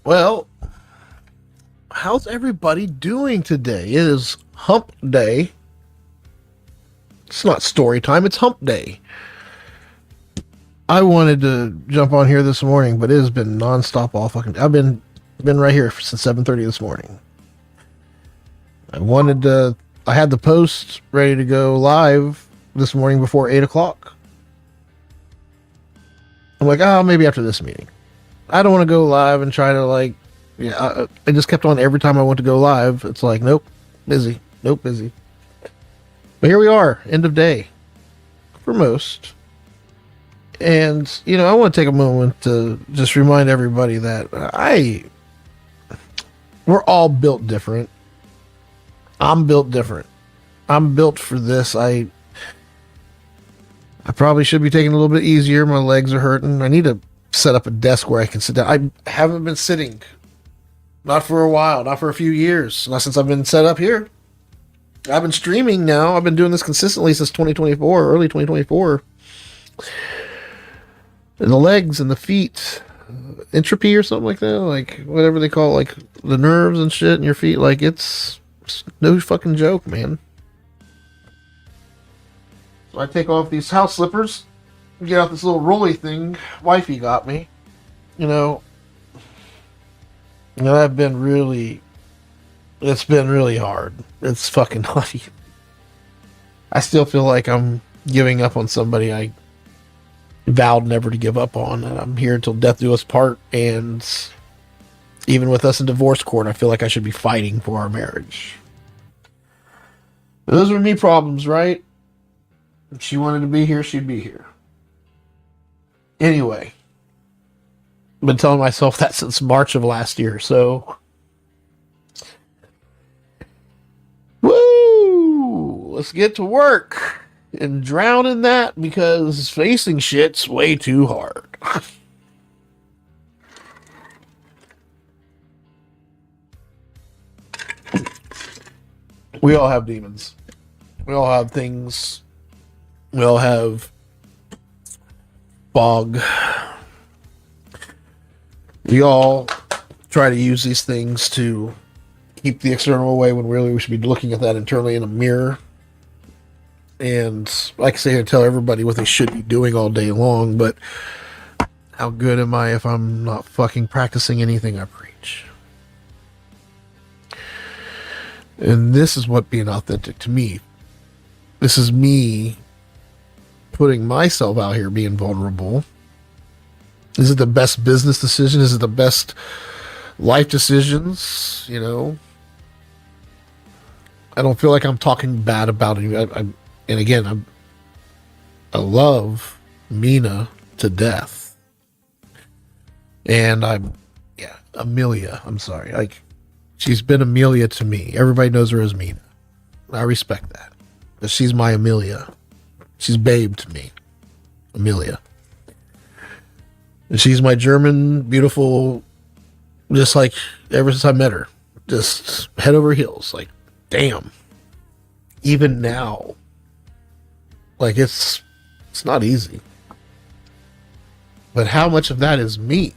Well, how's everybody doing today? It is hump day. It's not story time, it's hump day. I wanted to jump on here this morning, but it has been nonstop all fucking. I've been right here since 7:30 this morning. I had the post ready to go live this morning before 8 o'clock. I'm like, maybe after this meeting. I don't want to go live and try to I just kept on every time I went to go live. It's like, nope, busy. Nope, busy. But here we are, end of day for most. And, I want to take a moment to just remind everybody that we're all built different. I'm built different. I'm built for this. I probably should be taking it a little bit easier. My legs are hurting. I need to set up a desk where I can sit down. I haven't been sitting. Not for a while. Not for a few years. Not since I've been set up here. I've been streaming now. I've been doing this consistently since 2024, early 2024. And the legs and the feet, entropy or something like that, like whatever they call it, like the nerves and shit in your feet, like it's no fucking joke, man. So I take off these house slippers, get out this little rolly thing wifey got me. It's been really hard. It's fucking naughty. I still feel like I'm giving up on somebody I vowed never to give up on, and I'm here until death do us part. And even with us in divorce court, I feel like I should be fighting for our marriage. Those were me problems, right? If she wanted to be here, she'd be here. Anyway, I've been telling myself that since March of last year, so woo! Let's get to work and drown in that, because facing shit's way too hard. We all have demons. We all have things. We all have fog. We all try to use these things to keep the external away, when really we should be looking at that internally in a mirror. And like I say, I tell everybody what they should be doing all day long, but how good am I if I'm not fucking practicing anything I preach? And this is what being authentic to me. This is me putting myself out here, being vulnerable. Is it the best business decision? Is it the best life decisions? I don't feel like I'm talking bad about it. And again, I love Mina to death. And Amelia, I'm sorry. She's been Amelia to me. Everybody knows her as Mina. I respect that. But she's my Amelia. She's babe to me. Amelia. And she's my German, beautiful, just like ever since I met her. Just head over heels. Like, damn. Even now. Like, it's not easy. But how much of that is me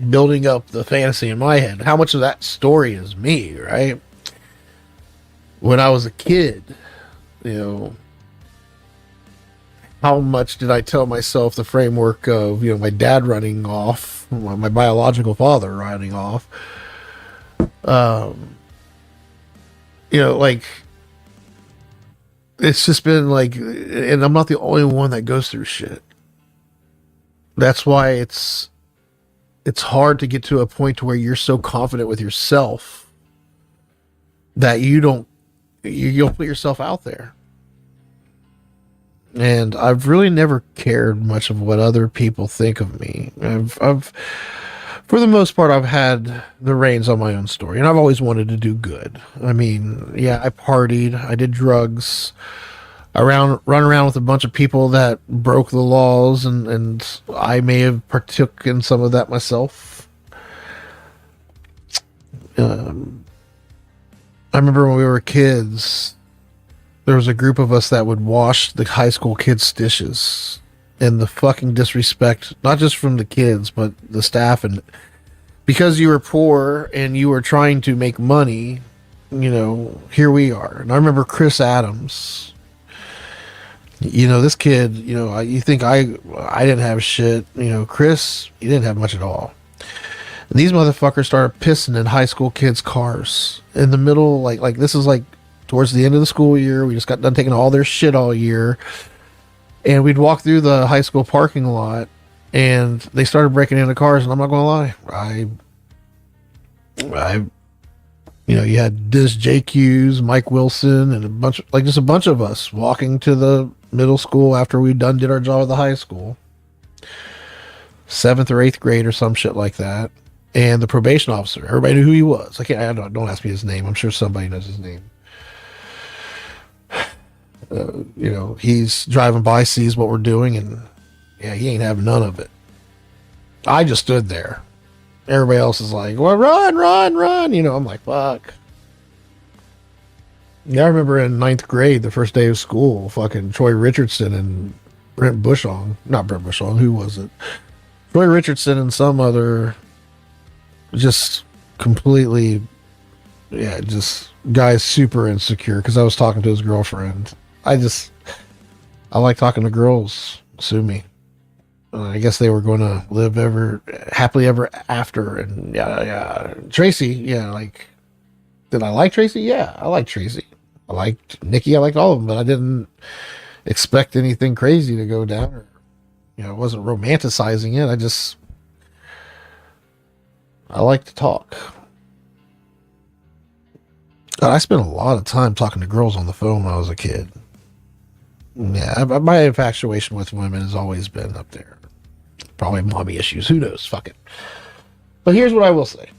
building up the fantasy in my head? How much of that story is me, right? When I was a kid, how much did I tell myself the framework of, my dad running off, my biological father running off? It's just been like, and I'm not the only one that goes through shit. That's why it's hard to get to a point where you're so confident with yourself that you'll put yourself out there. And I've really never cared much of what other people think of me. I've for the most part, I've had the reins on my own story, and I've always wanted to do good. I mean, yeah, I partied, I did drugs, run around with a bunch of people that broke the laws, and I may have partook in some of that myself. I remember when we were kids, there was a group of us that would wash the high school kids' dishes. And the fucking disrespect, not just from the kids, but the staff. And because you were poor and you were trying to make money, here we are. And I remember Chris Adams. This kid, you think I didn't have shit. Chris, he didn't have much at all. And these motherfuckers started pissing in high school kids' cars in the middle, like this is like towards the end of the school year. We just got done taking all their shit all year, and we'd walk through the high school parking lot, and they started breaking into cars. And I'm not gonna lie, I, you had Diz JQs, Mike Wilson, and just a bunch of us walking to the middle school after we did our job at the high school, 7th or 8th grade or some shit like that. And the probation officer, everybody knew who he was. Don't ask me his name. I'm sure somebody knows his name. He's driving by, sees what we're doing, and yeah, he ain't having none of it. I just stood there. Everybody else is like, well, run, run, run. I'm like, fuck. Yeah, I remember in 9th grade, the first day of school, fucking Troy Richardson and not Brent Bushong, who was it? Troy Richardson and some other, just completely, just guy's super insecure because I was talking to his girlfriend. I like talking to girls. Sue me. I guess they were going to live happily ever after. And yeah. Tracy, did I like Tracy? Yeah, I liked Tracy. I liked Nikki. I liked all of them, but I didn't expect anything crazy to go down. Or, I wasn't romanticizing it. I like to talk. I spent a lot of time talking to girls on the phone when I was a kid. Yeah, my infatuation with women has always been up there. Probably mommy issues. Who knows? Fuck it. But here's what I will say.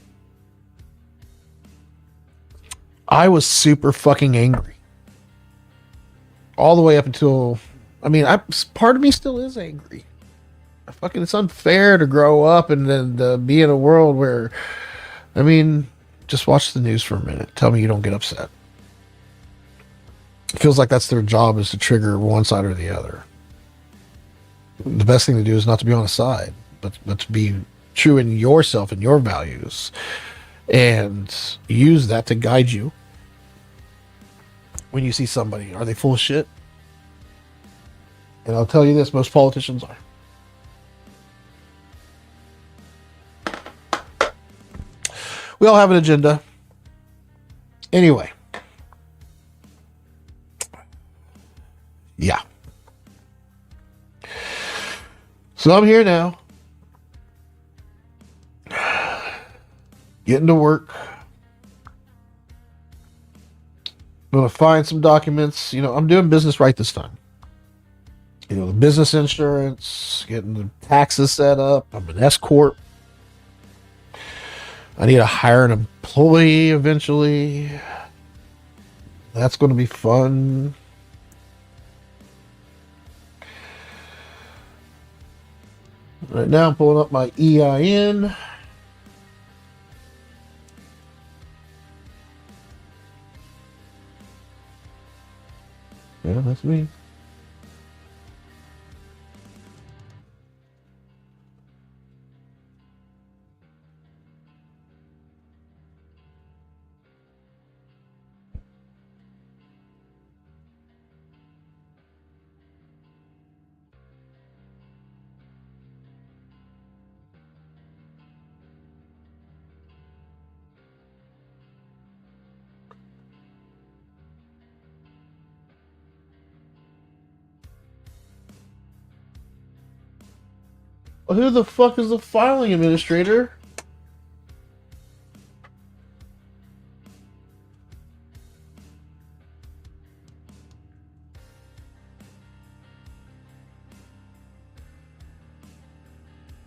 I was super fucking angry. All the way up until... part of me still is angry. It's unfair to grow up and then be in a world where... just watch the news for a minute. Tell me you don't get upset. It feels like that's their job, is to trigger one side or the other. The best thing to do is not to be on a side, but to be true in yourself and your values, and use that to guide you. When you see somebody, are they full of shit? And I'll tell you this, most politicians are. We all have an agenda. Anyway. Yeah. So I'm here now. Getting to work. I'm going to find some documents. I'm doing business right this time. The business insurance, getting the taxes set up. I'm an S Corp. I need to hire an employee eventually. That's going to be fun. Right now I'm pulling up my EIN. Yeah, that's me. Well, who the fuck is the filing administrator?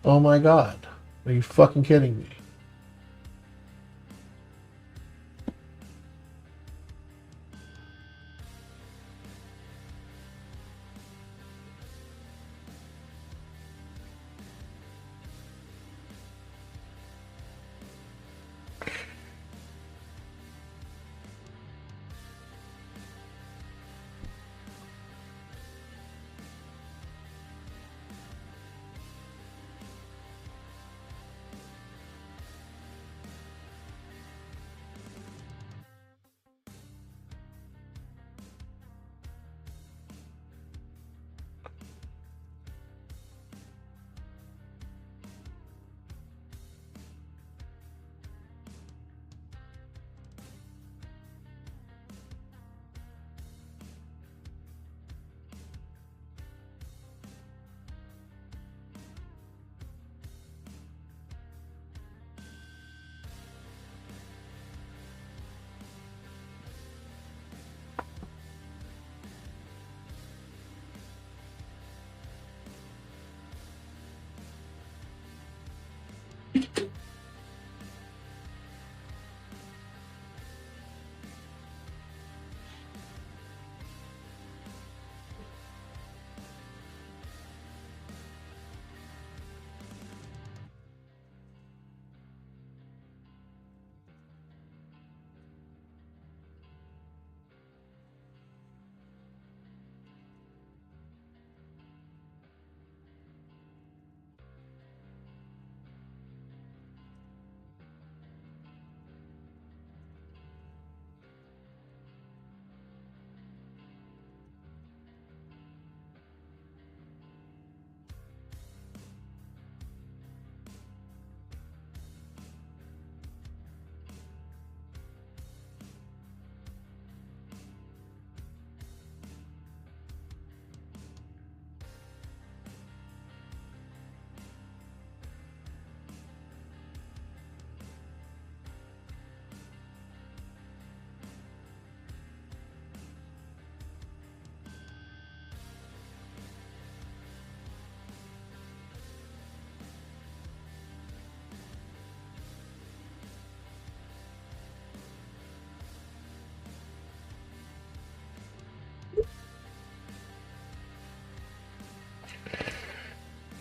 Oh my god. Are you fucking kidding me?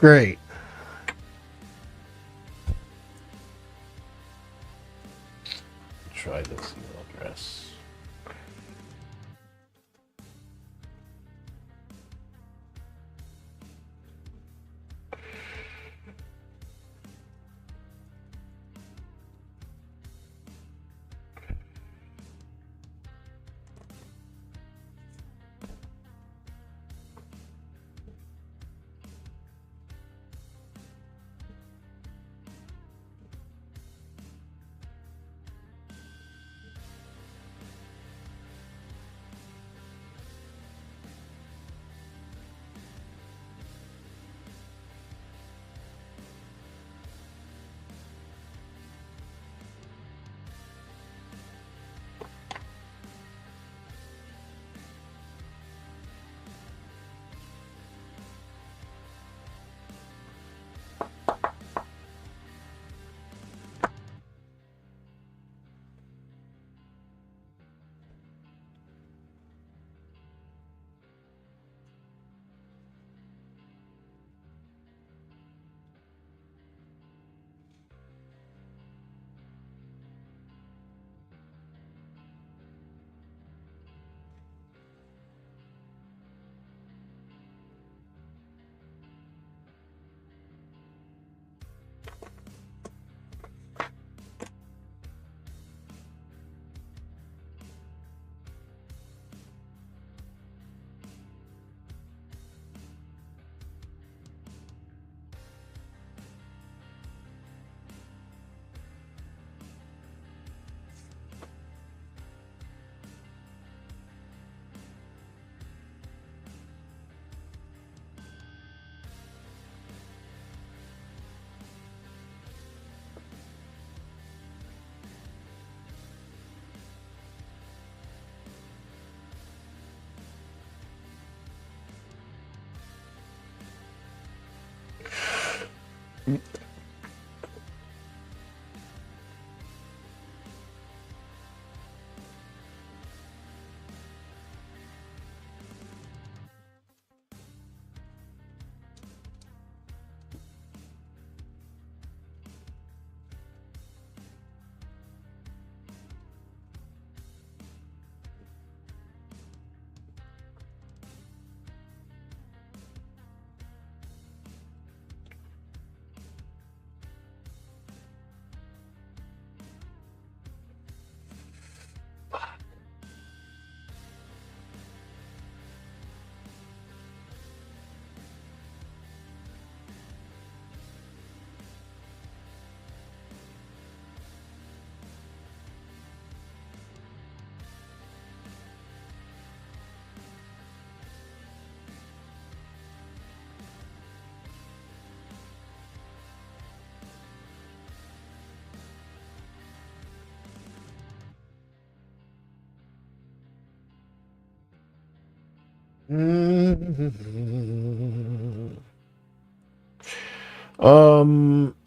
Great. Try this email address.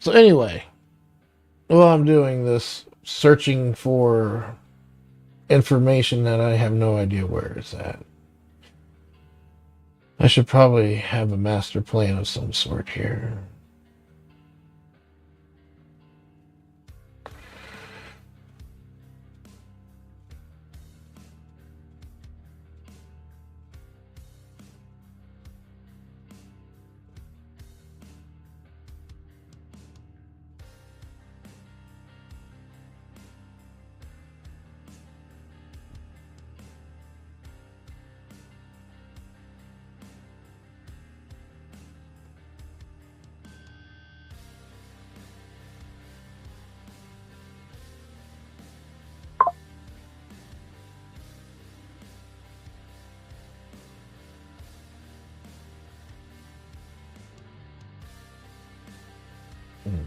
So anyway, while I'm doing this, searching for information that I have no idea where it's at. I should probably have a master plan of some sort here. Hmm.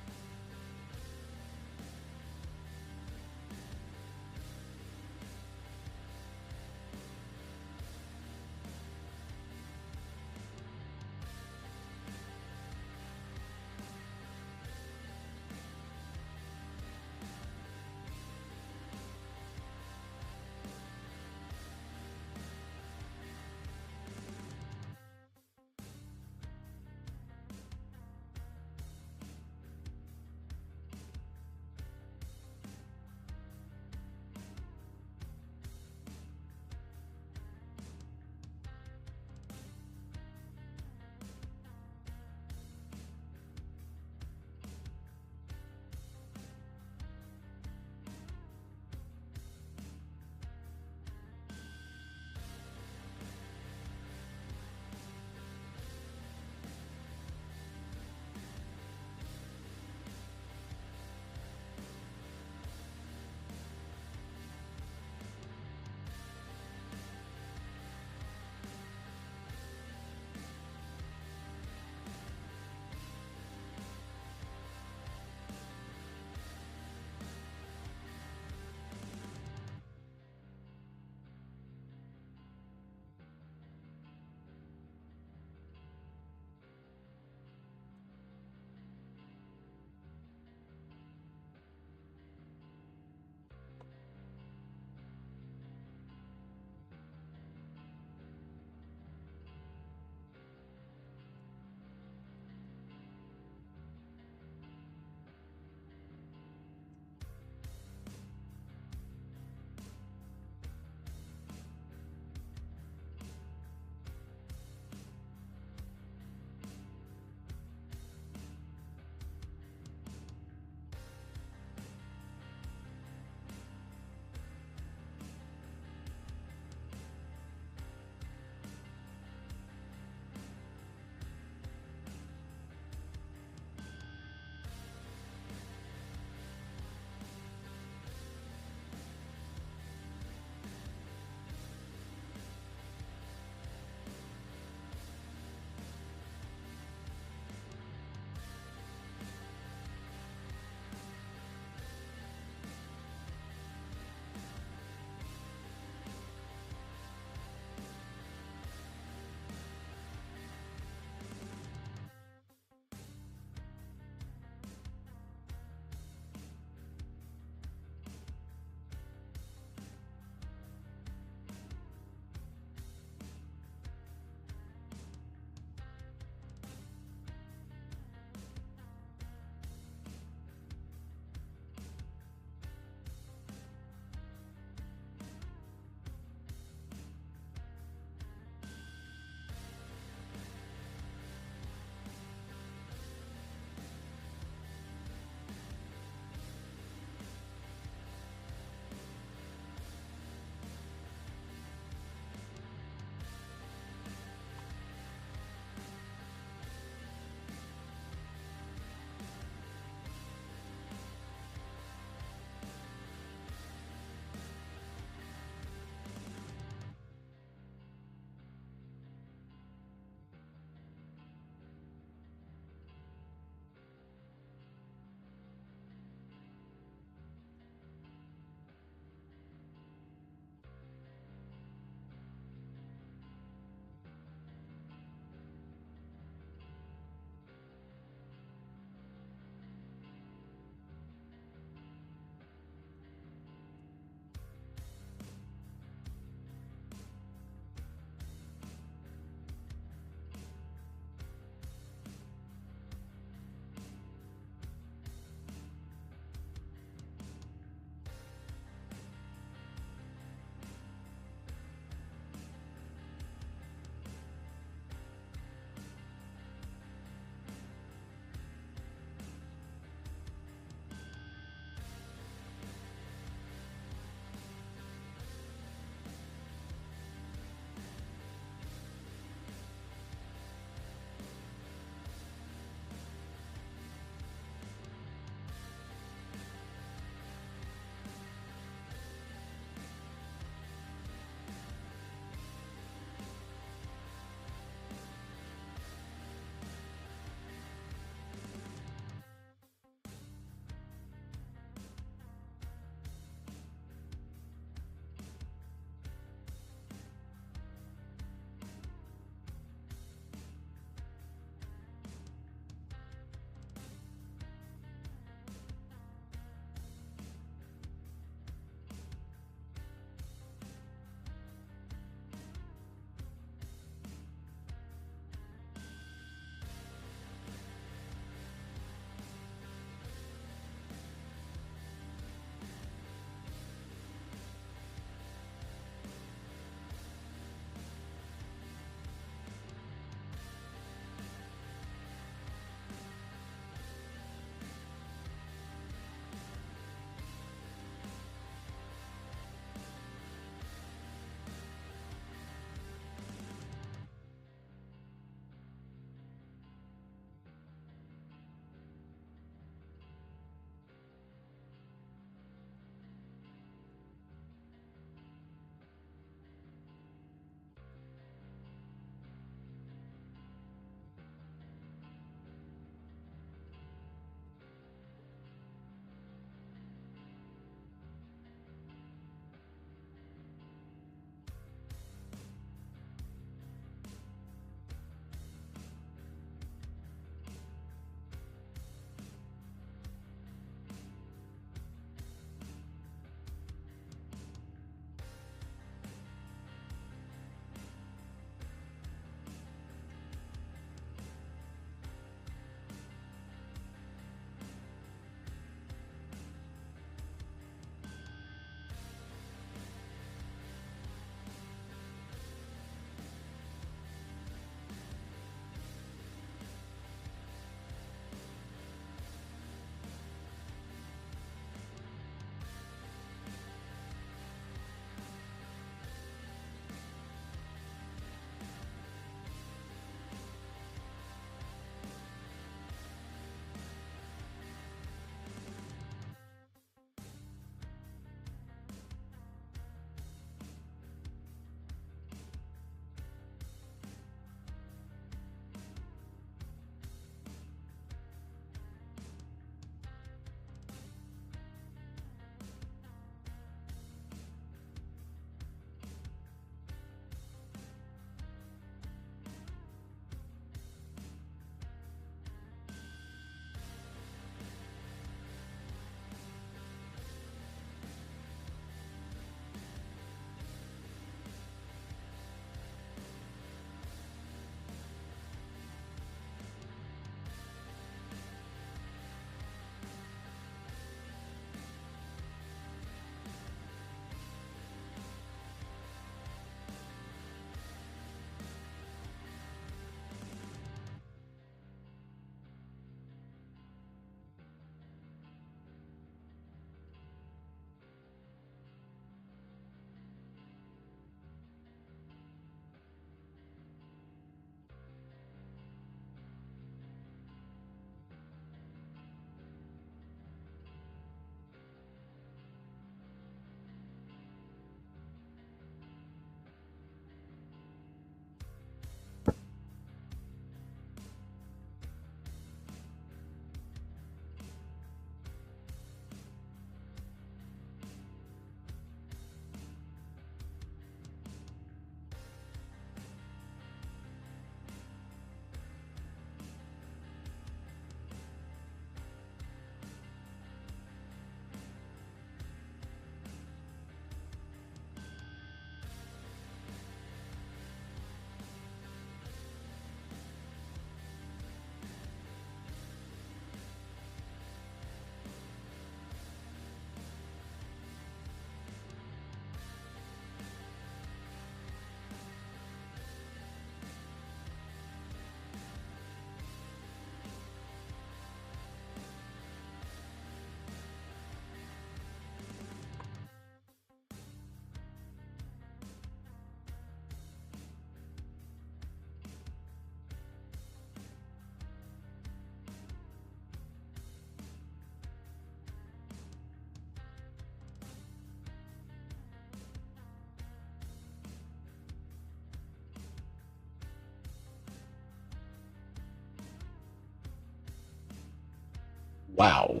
Wow.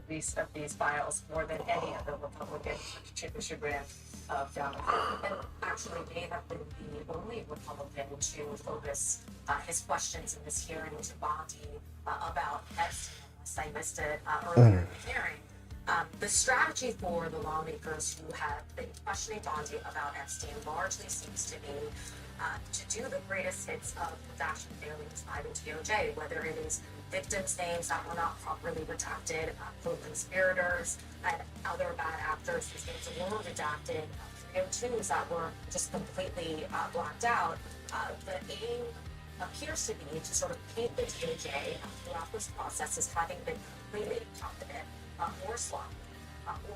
release of these files more than any other Republican, to the chagrin of Democrats. And actually may have been the only Republican to focus his questions in this hearing to Bondi about Epstein, unless I missed it earlier in the hearing. The strategy for the lawmakers who have been questioning Bondi about Epstein largely seems to be to do the greatest hits of redacted failures by the DOJ, whether it is victims' names that were not properly redacted, co-conspirators, and other bad actors whose names were redacted, 302s that were just completely blacked out. The aim appears to be to sort of paint the DOJ throughout this process as having been completely incompetent or sloppy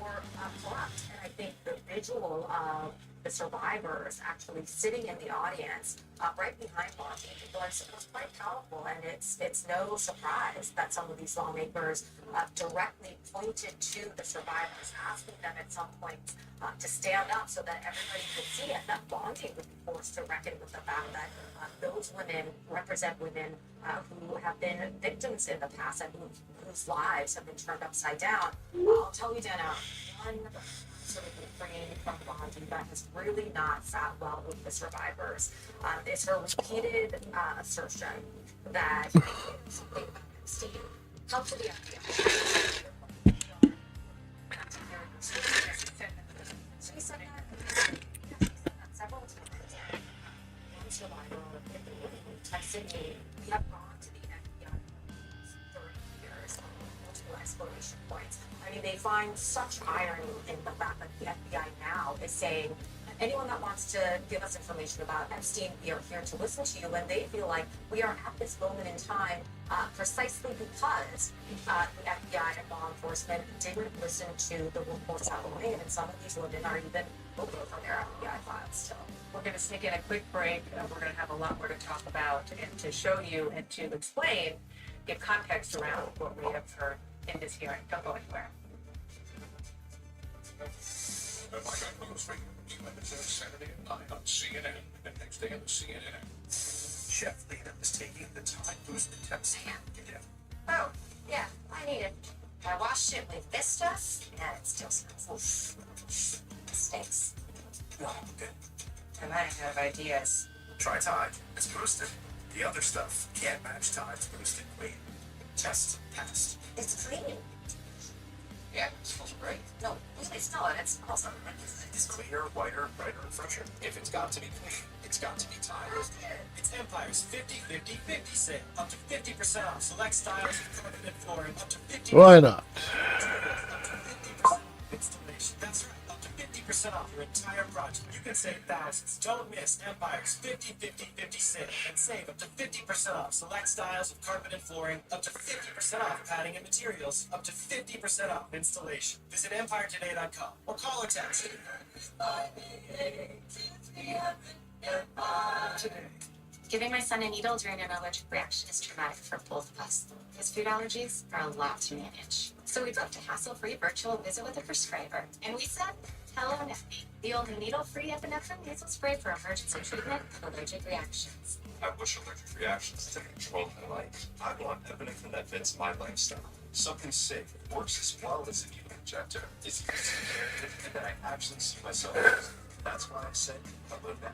or corrupt. And I think the visual of the survivors actually sitting in the audience right behind Bondi was quite powerful. And it's no surprise that some of these lawmakers directly pointed to the survivors, asking them at some point to stand up so that everybody could see it, that Bondi would be forced to reckon with the fact that those women represent women who have been victims in the past and whose lives have been turned upside down. I'll tell you, Dana, one sort of refrain from Bondi that has really not sat well with the survivors is her repeated assertion that something about Epstein helped the FBI. She said that several times. One survivor texted me, we have gone to the FBI for 30 years, multiple exploration points. I mean, they find such irony in the fact that the FBI now is saying, anyone that wants to give us information about Epstein, we are here to listen to you, and they feel like we are at this moment in time precisely because the FBI and law enforcement didn't listen to the reports that were made, and some of these women are even looking for their FBI files still. We're going to sneak in a quick break. We're going to have a lot more to talk about and to show you and to explain, give context around what we have heard in this hearing. Don't go anywhere. Saturday at 9 on CNN, and next day on the CNN. Chef Lena is taking the time boosting test. Oh, yeah, I need it. I washed it with this stuff, and it still smells. Stinks. Oh, good. And I have ideas. Try Tide. It's boosted. The other stuff can't match Tide's boosted clean. Test passed. It's clean. Yeah, it smells great. No, really smell it. It's awesome. It's cleaner, whiter, brighter, and fresher. If it's got to be clean, it's got to be Tide. It's Empire's 50-50-50 sale. Up to 50% off select styles of carpet and flooring. Up to 50%. Why not? Installation. That's right. Up to 50% off your entire project. You can save thousands. Don't miss Empire's 50-50-50 sale and save up to 50% off select styles of carpet and flooring. Up to 50% off padding and materials. Up to 50% off installation. Visit EmpireToday.com or call or text. Today. Giving my son a needle during an allergic reaction is traumatic for both of us. His food allergies are a lot to manage. So we booked a hassle-free virtual visit with a prescriber. And we said, hello, Neffy, the only needle-free epinephrine nasal spray for emergency treatment of allergic reactions. I wish allergic reactions to control my life. I want epinephrine that fits my lifestyle. Something safe, works as well as a needle injector. It's easy and that I actually see myself using. That's why I say I live that.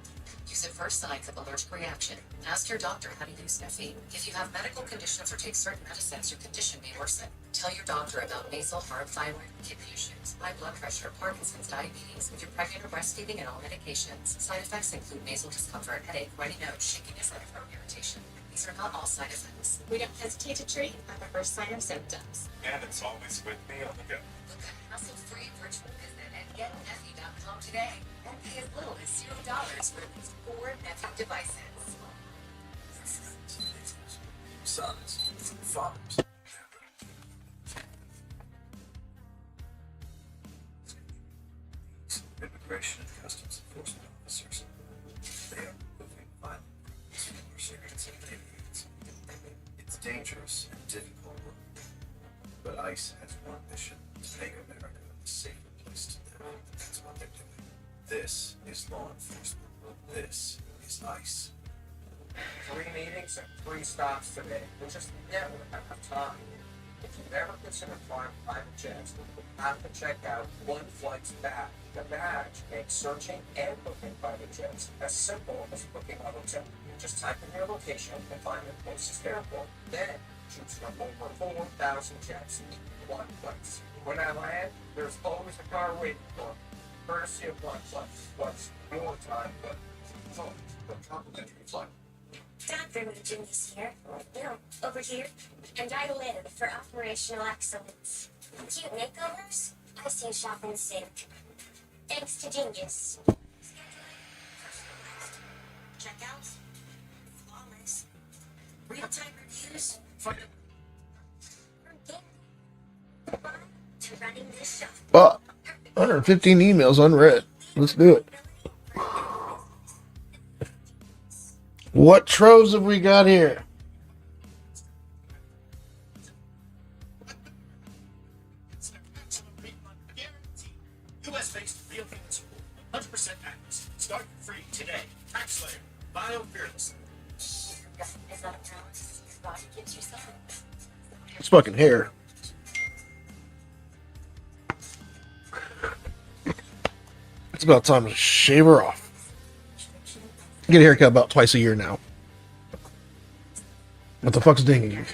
Use it for signs of allergic reaction. Ask your doctor how to use Neffy. If you have medical conditions or take certain medicines, your condition may worsen. Tell your doctor about nasal, hard thyroid, kidney issues, high blood pressure, Parkinson's, diabetes, if you're pregnant or breastfeeding, and all medications. Side effects include nasal discomfort, headache, runny nose, shakiness, and throat irritation. These are not all side effects. We don't hesitate to treat at the first sign of symptoms. And it's always with me on the go. Book a hassle-free virtual visit and get Neffy.com today. And pay as little as $0 for at least 4 Neffy devices. Sons, fathers. Immigration and Customs Enforcement officers. They are moving violent for cigarettes and aliens. It's dangerous and difficult work, but ICE has one mission: to make America a safer place to live. That's what they're doing. This is law enforcement. This is ICE. 3 meetings and 3 stops today. We just never have time. If you ever consider flying private jets, you have to check out One Flight's badge. The badge makes searching and booking private jets as simple as booking a hotel. Just type in your location and find the closest airport. Then choose from over 4,000 jets in one place. When I land, there's always a car waiting for me. Courtesy of One Flight. What's your time, but it's always a complimentary flight. Dr. Nugent is here. No, over here. And I live for operational excellence. Cute makeovers? I see shop in sync. Thanks to Genius. Scheduling, personalized. Checkouts? Flawless. Real-time reviews? From game to running this show. But 115 emails unread. Let's do it. What troves have we got here? It's an maximum refund guarantee. US-based real payments, 100% accuracy. Start free today. Tax Slayer. Bio fearless. Is that a promise? Your body gives you something. It's fucking hair. It's about time to shave her off. Get a haircut about twice a year now. What the fuck's dinging you?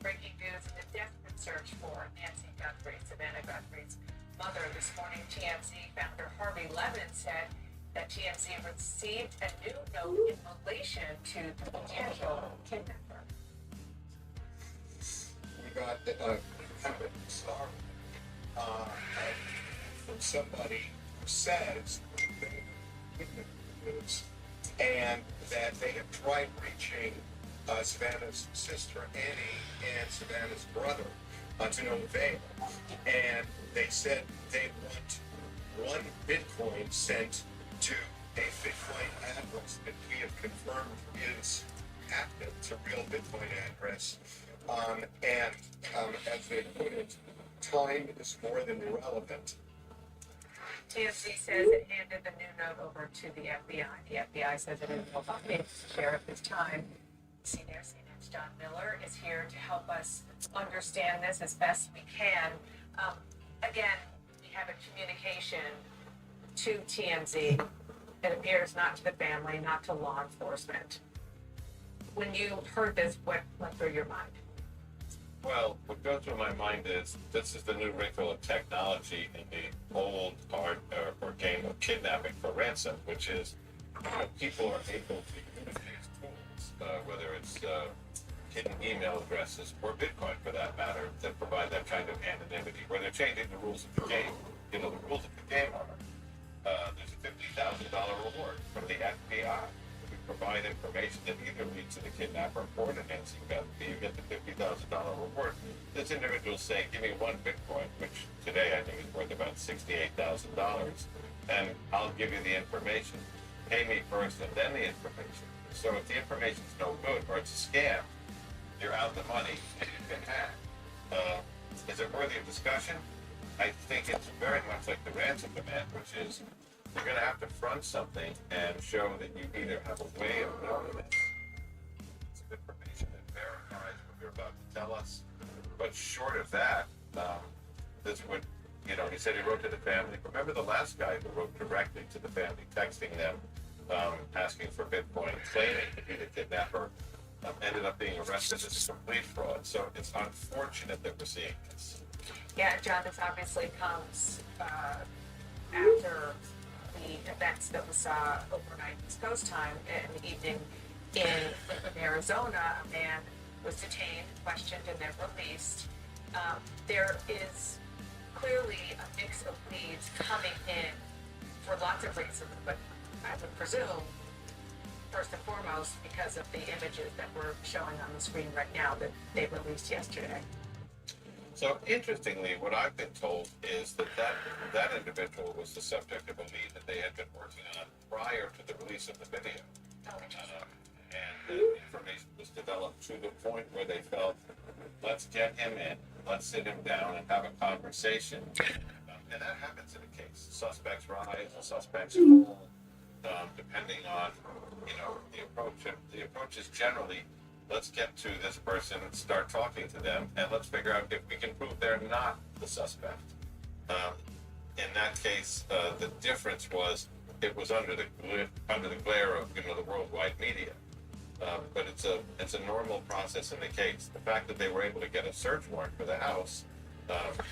Breaking news: in a desperate search for Nancy Guthrie, Savannah Guthrie's mother this morning, TMZ founder Harvey Levin said that TMZ received a new note in relation to the potential kidnapper. We got kind of a bizarre from somebody who says news and that they have tried reaching Savannah's sister Annie and Savannah's brother to no avail, and they said they want 1 Bitcoin sent to a Bitcoin address that we have confirmed is active. It's a real Bitcoin address, and as they put it, time is more than relevant. TMZ says it handed the new note over to the FBI. The FBI says it is not able to share at this time. CNN's John Miller is here to help us understand this as best we can. Again, we have a communication to TMZ. It appears not to the family, not to law enforcement. When you heard this, what went through your mind? Well, what goes through my mind is this is the new wrinkle of technology in the old art or game of kidnapping for ransom, which is people are able to use these tools, whether it's hidden email addresses or Bitcoin for that matter, that provide that kind of anonymity, where they're changing the rules of the game. You know, the rules of the game are there's a $50,000 reward from the FBI. We provide information that either leads to the kidnapper or to Nancy Guthrie. You get the $50,000 reward. This individual is saying, give me 1 Bitcoin, which today I think is worth about $68,000, and I'll give you the information. Pay me first and then the information. So if the information's no good or it's a scam, you're out the money and you've been hacked. Is it worthy of discussion? I think it's very much like the ransom demand, which is you're going to have to front something and show that you either have a way of knowing this, some information that verifies what you're about to tell us. But short of that, this would, you know, he said he wrote to the family. Remember the last guy who wrote directly to the family, texting them, asking for Bitcoin, claiming to be the kidnapper, ended up being arrested as a complete fraud. So it's unfortunate that we're seeing this. Yeah, John, this obviously comes after the events that we saw overnight East Coast time in the evening in Arizona. A man was detained, questioned, and then released. There is clearly a mix of leads coming in for lots of reasons, but I would presume, first and foremost, because of the images that we're showing on the screen right now that they released yesterday. So interestingly, what I've been told is that individual was the subject of a lead that they had been working on prior to the release of the video. And the information was developed to the point where they felt, let's get him in, let's sit him down and have a conversation. And that happens in a case. Suspects rise, suspects fall, depending on, the approach. The approach is generally, let's get to this person, start talking to them, and let's figure out if we can prove they're not the suspect. In that case, the difference was it was under the glare of the worldwide media. But it's a normal process in the case. The fact that they were able to get a search warrant for the house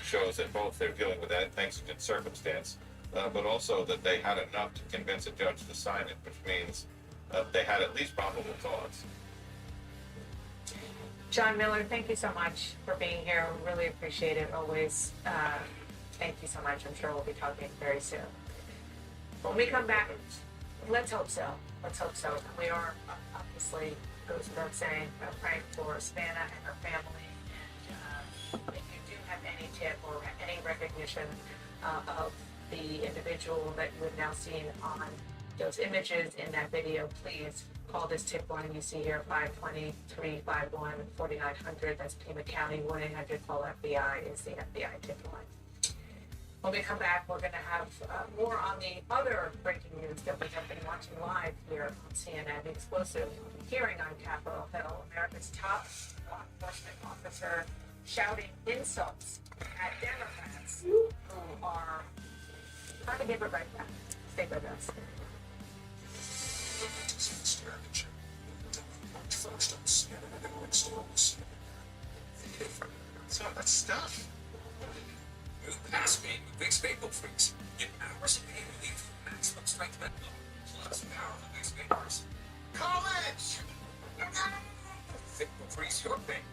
shows that both they're dealing with that exigent circumstance, but also that they had enough to convince a judge to sign it, which means they had at least probable cause. John Miller, thank you so much for being here. We really appreciate it always. Thank you so much. I'm sure we'll be talking very soon. When we come back, let's hope so. Let's hope so. We are obviously, goes without saying, praying for Savannah and her family. And if you do have any tip or any recognition of the individual that you've now seen on those images in that video, please call this tip line you see here, 520-351-4900. That's Pima County. 1-800-CALL-FBI is the FBI tip line. When we come back, we're going to have more on the other breaking news that we have been watching live here on CNN. The explosive hearing on Capitol Hill. America's top law enforcement officer shouting insults at Democrats who are trying to give it right back. Stay with us. So that's stuff. Move past me with big staple freaks. Get hours of pain relief from maximum strength mental. Plus powerful big spapers. College! Thick will freeze your pain.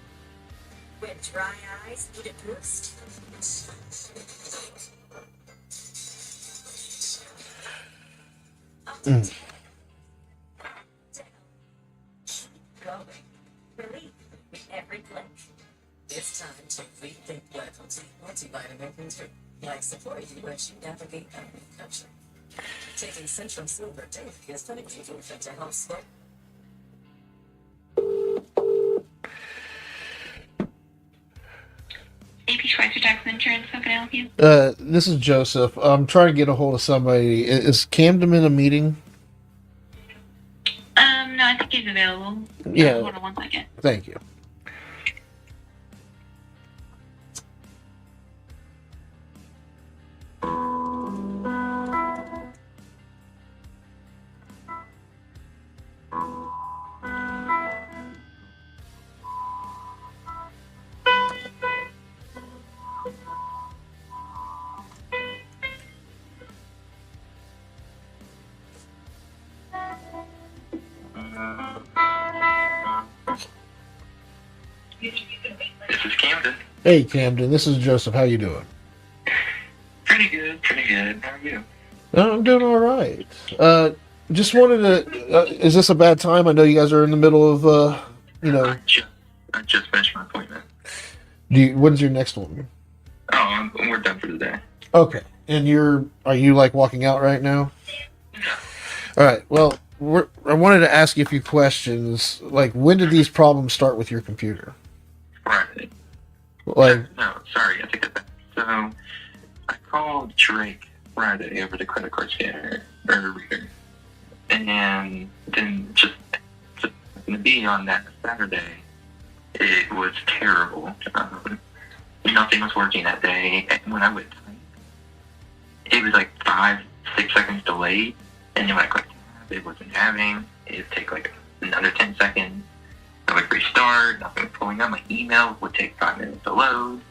With dry eyes, need a boost? Going. Relief with every click. It's time to rethink legacy multivitamin control. Like support you as you navigate a new country. Taking Central Silver daily is clinically proven to help slow. AP Schweitzer Tax Insurance, how can I help you? This is Joseph. I'm trying to get a hold of somebody. Is Camden in a meeting? No, I think he's available. Yeah. Hold on one second. Thank you. This is Camden. Hey, Camden. This is Joseph. How you doing? Pretty good, pretty good. How are you? I'm doing all right. Just wanted to. Is this a bad time? I know you guys are in the middle of. I just finished my appointment. When's your next one? Oh, we're done for the day. Okay. And are you like walking out right now? No. All right. Well, I wanted to ask you a few questions. Like, when did these problems start with your computer? Friday. Like, No, sorry, I take that back. So, I called Drake Friday over the credit card scanner, or reader. And then just to be on that Saturday, it was terrible. Nothing was working that day. And when I would type, it was like 5-6 seconds delayed. And then when I clicked tab, it wasn't having. It would take like another 10 seconds. I would restart, nothing was pulling up. My email would take 5 minutes to load.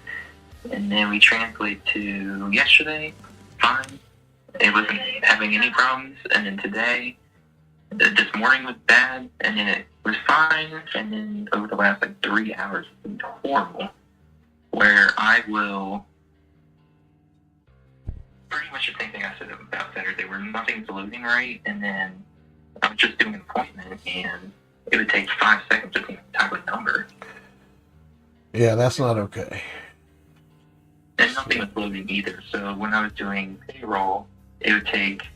And then we translate to yesterday, fine. It wasn't having any problems. And then today, this morning was bad. And then it was fine. And then over the last 3 hours, it's been horrible. Where I will, pretty much the same thing I said about Saturday, where nothing's loading right. And then I was just doing an appointment and it would take 5 seconds to type a number. yeah, that's not okay. nothing with loading either. So when I was doing payroll, it would take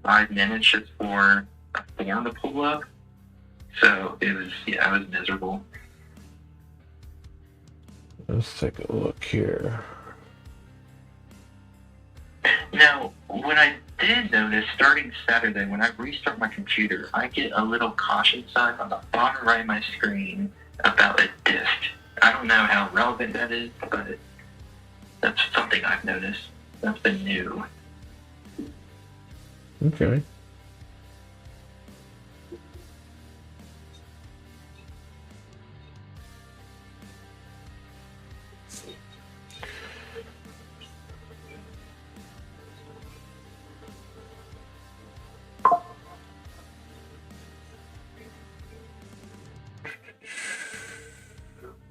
5 minutes just for a form to pull up. So it was it was miserable. Let's take a look here. Now, what I did notice starting Saturday, when I restart my computer, I get a little caution sign on the bottom right of my screen about a disk. I don't know how relevant that is, but that's something I've noticed. That's been new. Okay.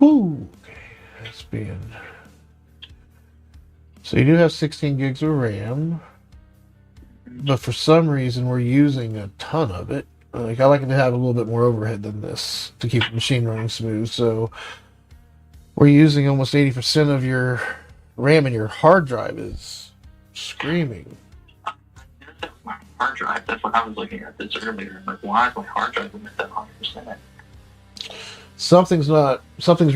Woo! Okay, that's being. So you do have 16 gigs of RAM, but for some reason we're using a ton of it. Like I like it to have a little bit more overhead than this to keep the machine running smooth. So we're using almost 80% of your RAM, and your hard drive is screaming. My hard drive, that's what I was looking at this earlier. I'm like, why is my hard drive limit at 100%? Something's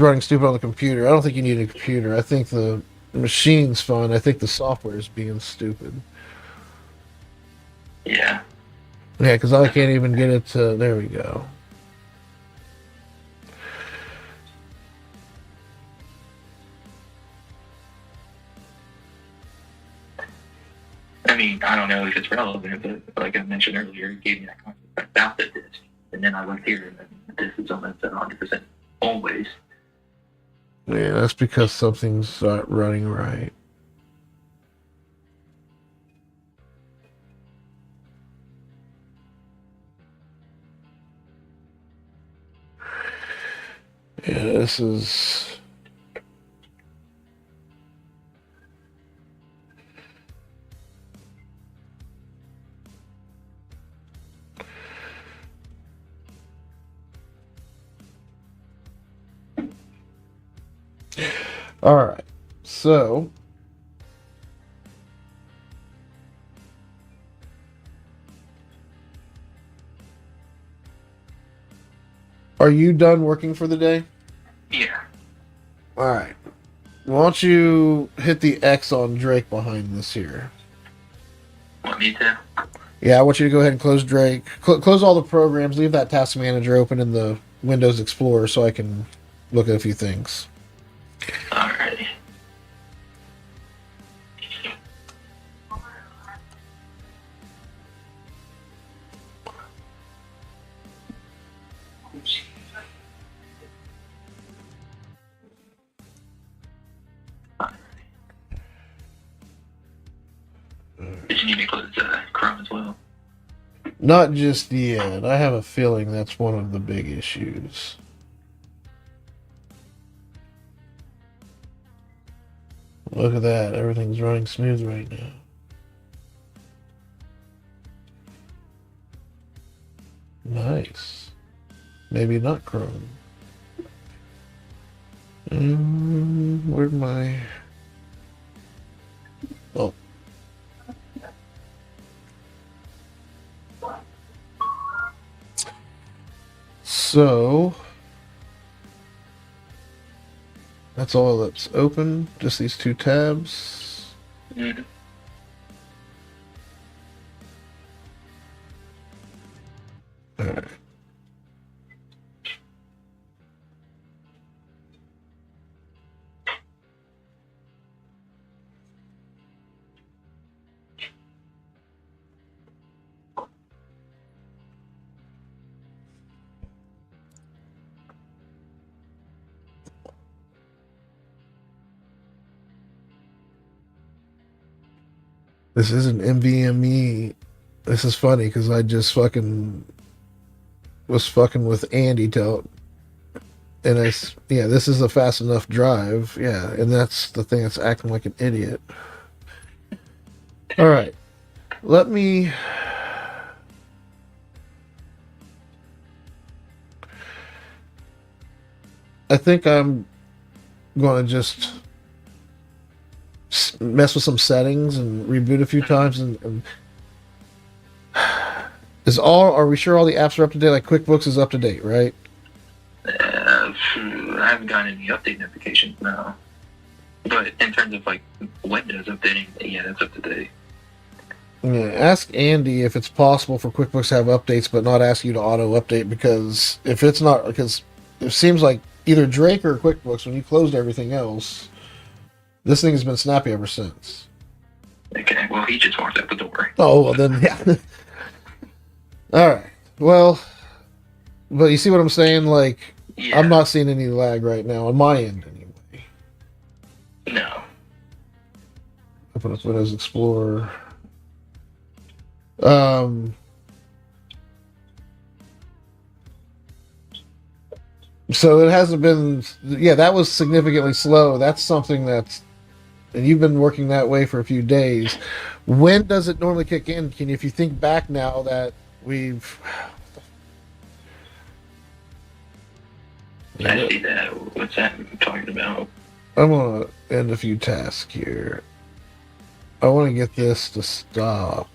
running stupid on the computer. I don't think you need a computer. I think the machine's fine. I think the software is being stupid. Yeah. Yeah, because I can't even get it to. There we go. I mean, I don't know if it's relevant, but like I mentioned earlier, it gave me that concept about the disk. And then I looked here, and then the disk is almost at 100% always. Yeah, that's because something's not running right. Yeah, this is. All right, so are you done working for the day? Yeah. All right. Why don't you hit the X on Drake behind this here? Want me to? Yeah, I want you to go ahead and close Drake. Close all the programs. Leave that task manager open in the Windows Explorer so I can look at a few things. Alrighty. Did you need me to close Chrome as well? Not just yet. I have a feeling that's one of the big issues. Look at that. Everything's running smooth right now. Nice. Maybe not Chrome. Where'd my... Oh. So... that's all that's open. Just these two tabs. Mm-hmm. All right. This isn't NVMe. This is funny because I just fucking was fucking with Andy and this is a fast enough drive. Yeah, and that's the thing that's acting like an idiot. All right, let me. I think I'm going to just mess with some settings and reboot a few times, and are we sure all the apps are up to date? Like QuickBooks is up to date, right? I haven't gotten any update notifications now. But in terms of like Windows updating, yeah, that's up to date. Yeah, ask Andy if it's possible for QuickBooks to have updates but not ask you to auto update, because if it's not, because it seems like either Drake or QuickBooks, when you closed everything else, this thing has been snappy ever since. Okay, well, he just walked out the door. Oh, well then, yeah. All right. Well, but you see what I'm saying? Like, Yeah. I'm not seeing any lag right now on my end anyway. No. Open up Windows Explorer. So it hasn't been, yeah, that was significantly slow. That's something that's, and you've been working that way for a few days. When does it normally kick in? If you think back now that we've, I see that. What's that talking about? I'm going to end a few tasks here. I want to get this to stop.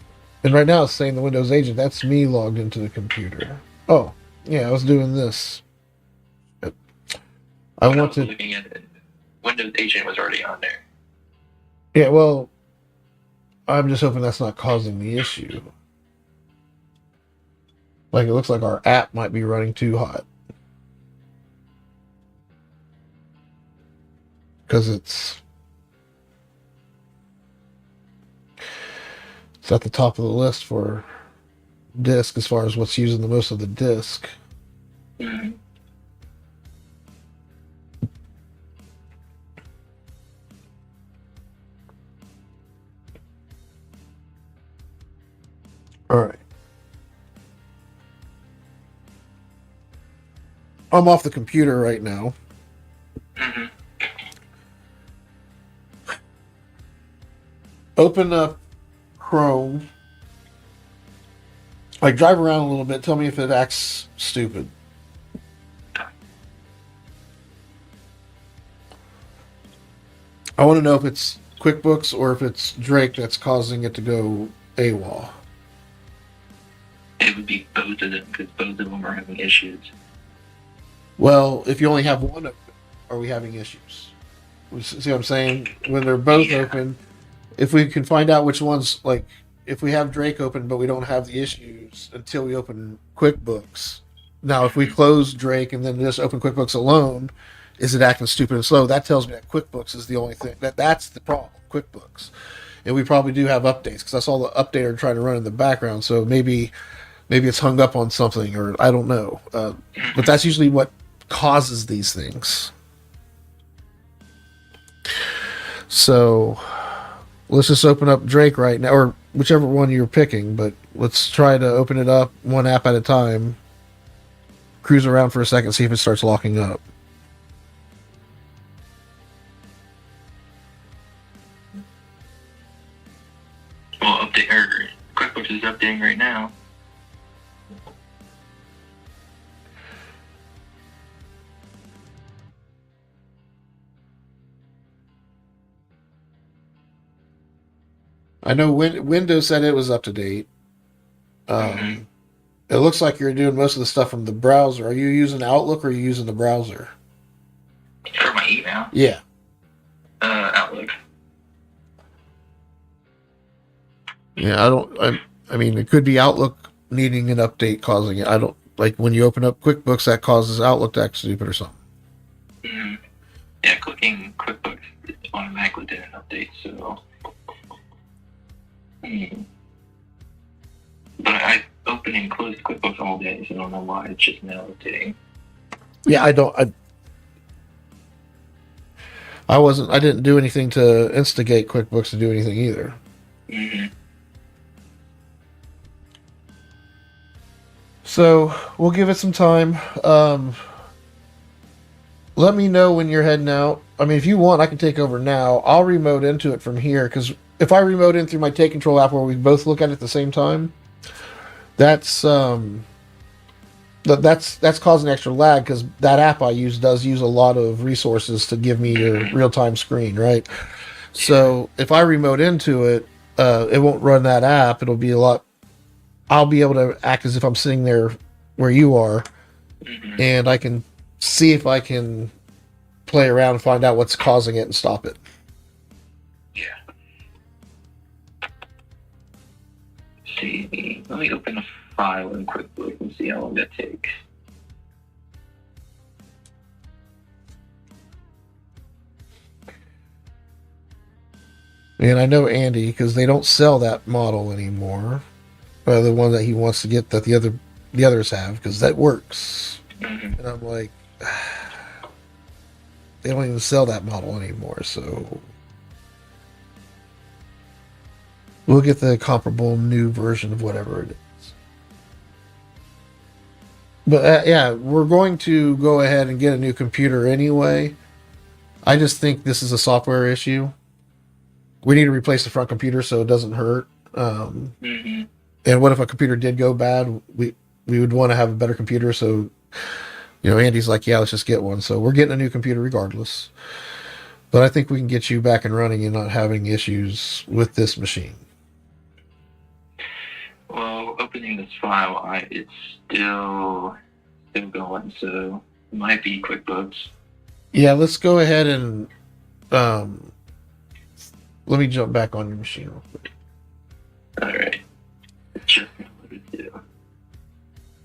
And right now it's saying the Windows agent, that's me logged into the computer. Oh, yeah, I was doing this. I want to. Looking at it, Windows agent was already on there. Yeah, well, I'm just hoping that's not causing the issue. Like, it looks like our app might be running too hot. Because it's at the top of the list for disk as far as what's using the most of the disk. Mm-hmm. All right. I'm off the computer right now. Mm-hmm. Open up Chrome. Like, drive around a little bit. Tell me if it acts stupid. I want to know if it's QuickBooks or if it's Drake that's causing it to go AWOL. It would be both of them because both of them are having issues. Well, if you only have one open, are we having issues? See what I'm saying? When they're both open, if we can find out which one's, like, if we have Drake open but we don't have the issues until we open QuickBooks. Now, if we close Drake and then just open QuickBooks alone, is it acting stupid and slow? That tells me that QuickBooks is the only thing. That's the problem, QuickBooks. And we probably do have updates because I saw the updater trying to run in the background. So maybe it's hung up on something, or I don't know. But that's usually what causes these things. So let's just open up Drake right now, or whichever one you're picking, but let's try to open it up one app at a time. Cruise around for a second, see if it starts locking up. Well, QuickBooks is updating right now. I know Windows said it was up to date. It looks like you're doing most of the stuff from the browser. Are you using Outlook or are you using the browser? For my email? Yeah. Outlook. Yeah, I mean, it could be Outlook needing an update causing it. I don't, like, when you open up QuickBooks, that causes Outlook to act stupid or something. Mm-hmm. Yeah, clicking QuickBooks automatically did an update, so. But I opened and closed QuickBooks all day, so I don't know why it's just now updating. Yeah, I didn't do anything to instigate QuickBooks to do anything either. Mm-hmm. So we'll give it some time. Let me know when you're heading out. I mean, if you want, I can take over now. I'll remote into it from here, because if I remote in through my Take Control app where we both look at it at the same time, that's causing extra lag, because that app I use does use a lot of resources to give me your real-time screen, right? So if I remote into it, it won't run that app. It'll be a lot. I'll be able to act as if I'm sitting there where you are, and I can see if I can play around and find out what's causing it and stop it. Yeah. See, let me open a file in QuickBooks and see how long that takes. And I know Andy because they don't sell that model anymore. The one that he wants to get that the others have because that works. And I'm like, they don't even sell that model anymore. So we'll get the comparable new version of whatever it is. But yeah, we're going to go ahead and get a new computer anyway. I just think this is a software issue. We need to replace the front computer so it doesn't hurt. And what if a computer did go bad? We would want to have a better computer. So, Andy's like, yeah, let's just get one. So we're getting a new computer regardless. But I think we can get you back and running and not having issues with this machine. Well, opening this file, it's still going, so it might be QuickBooks. Yeah, let's go ahead and let me jump back on your machine real quick. All right. Just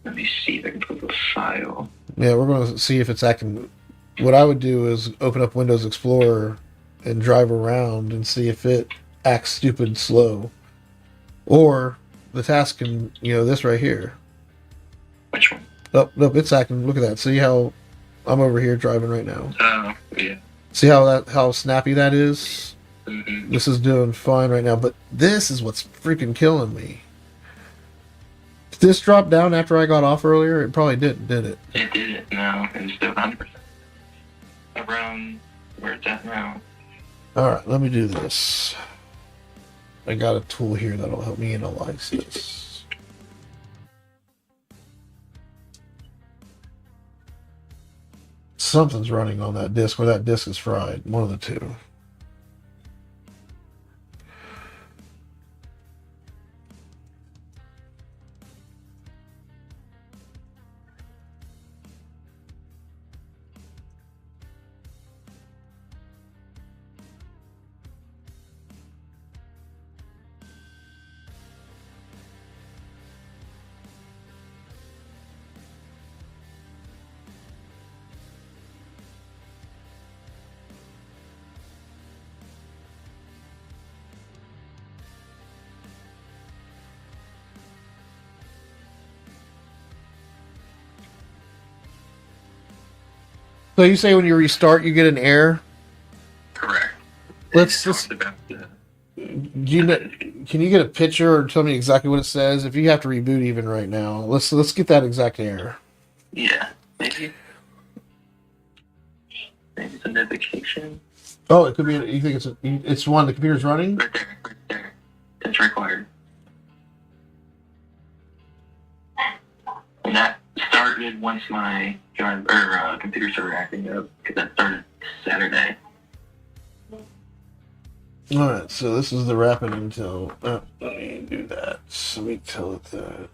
let me see if I can put the file. Yeah, we're going to see if it's acting. What I would do is open up Windows Explorer and drive around and see if it acts stupid slow. Or the task can, this right here. Which one? Oh, nope, it's acting. Look at that. See how I'm over here driving right now? Oh, yeah. See how snappy that is? This is doing fine right now, but this is what's freaking killing me. Did this drop down after I got off earlier? It probably didn't, did it? It didn't, no. It was still 100%. Around where it's at now. Alright, let me do this. I got a tool here that'll help me analyze this. Something's running on that disk, or that disk is fried. One of the two. So you say when you restart, you get an error? Correct. Let's can you get a picture or tell me exactly what it says? If you have to reboot even right now, let's get that exact error. Yeah, maybe it's a notification. Oh, it could be. You think it's one the computer's running? Right there. It's required. And that started once my computer started acting up, because that started Saturday. Alright, so this is the rapid intel. Let me do that. Let me tell it that.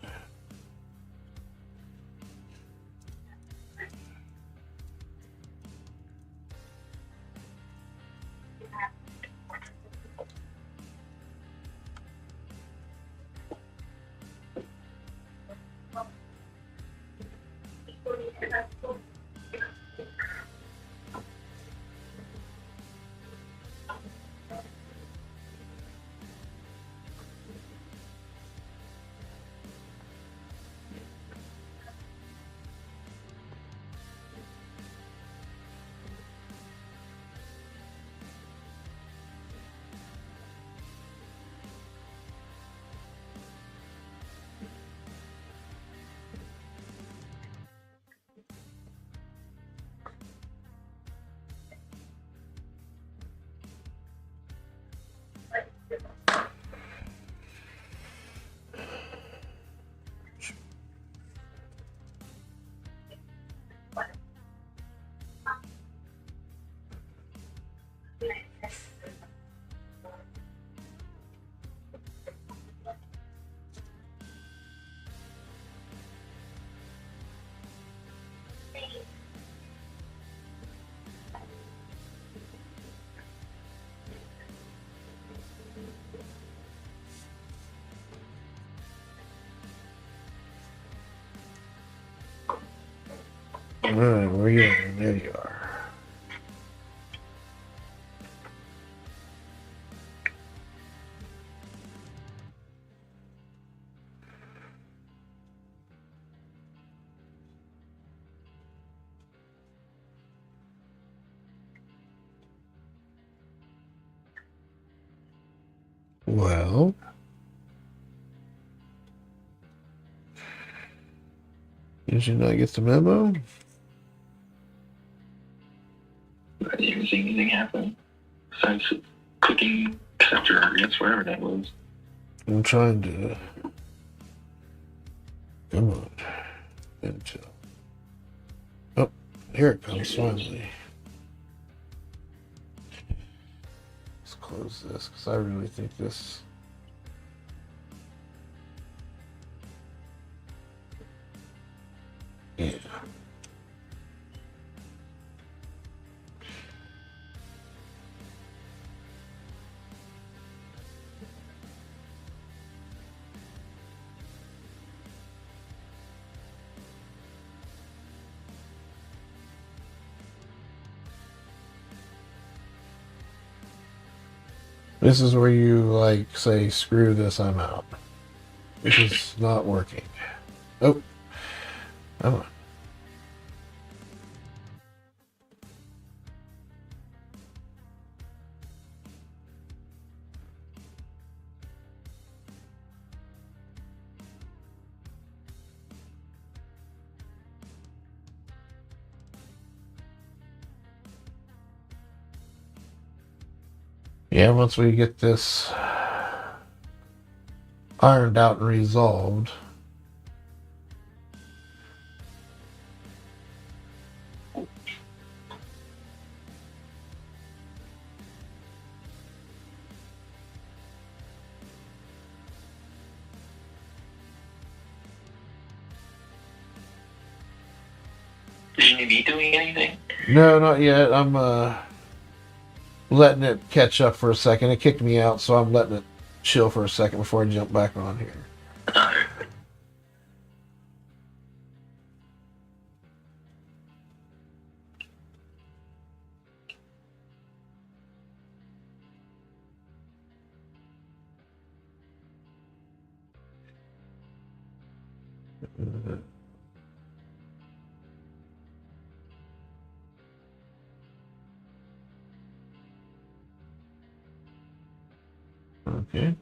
Alright, where you are? There you are. Well, did you not get the memo? I didn't even see anything happen. Besides clicking accept or yes, whatever that was. I'm trying to. Come on. Until. Oh, here it comes finally. Let's close this because I really think this. Yeah. This is where you like say, screw this, I'm out. This is not working. Oh, come on. Yeah, once we get this ironed out and resolved. Did you be doing anything? No, not yet. I'm letting it catch up for a second. It kicked me out, so I'm letting it chill for a second before I jump back on here. Okay.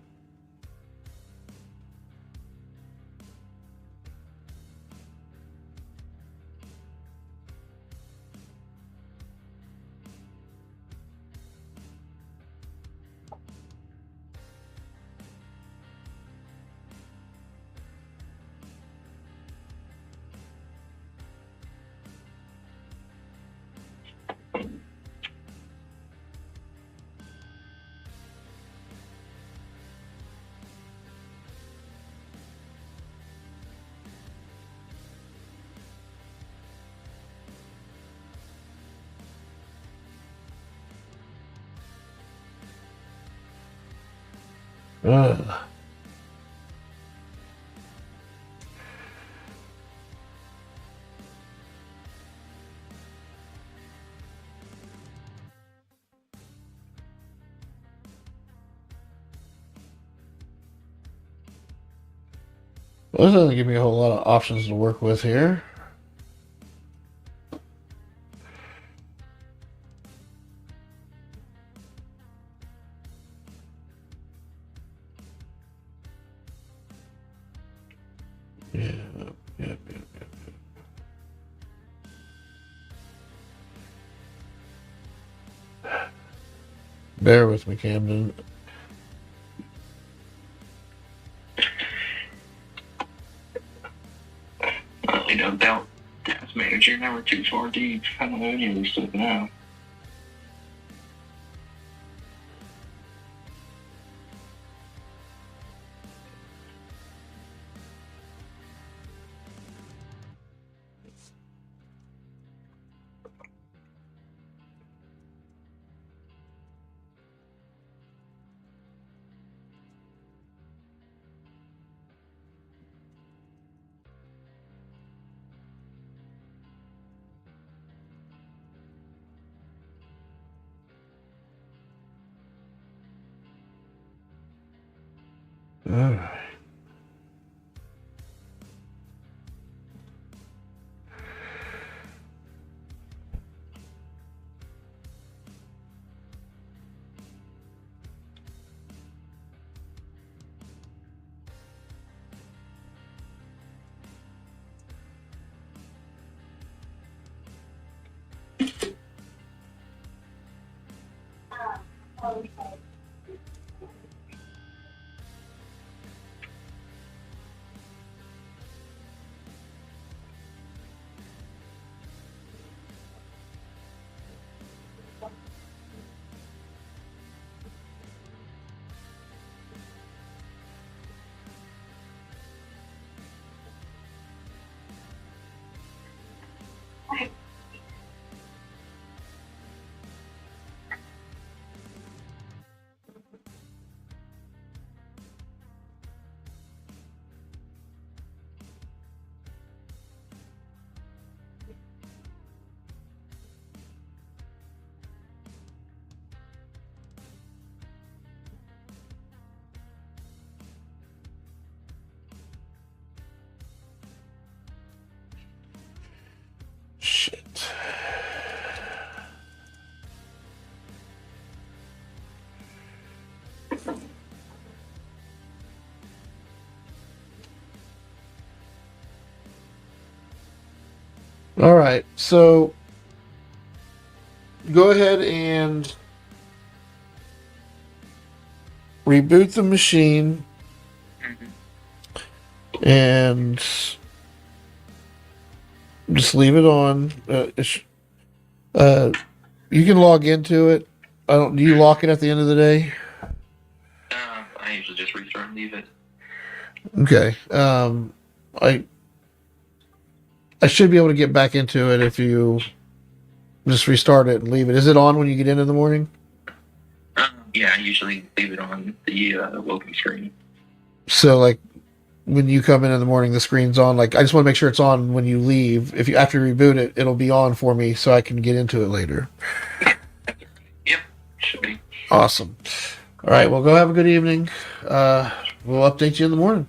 Ugh. Well, this doesn't give me a whole lot of options to work with here. Yeah. Bear with me, Camden. Well, you know, that's manager number 240. I don't know any of this stuff now. right. Shit. All right, so go ahead and reboot the machine and just leave it on. You can log into it. I don't. Do you lock it at the end of the day? I usually just restart and leave it. Okay. I should be able to get back into it if you just restart it and leave it. Is it on when you get in the morning? Yeah, I usually leave it on the welcome screen. So like when you come in the morning, the screen's on. Like I just want to make sure it's on when you leave. If you after you reboot it, it'll be on for me so I can get into it later. Yep, should be. Awesome. All right. Well, go have a good evening. We'll update you in the morning.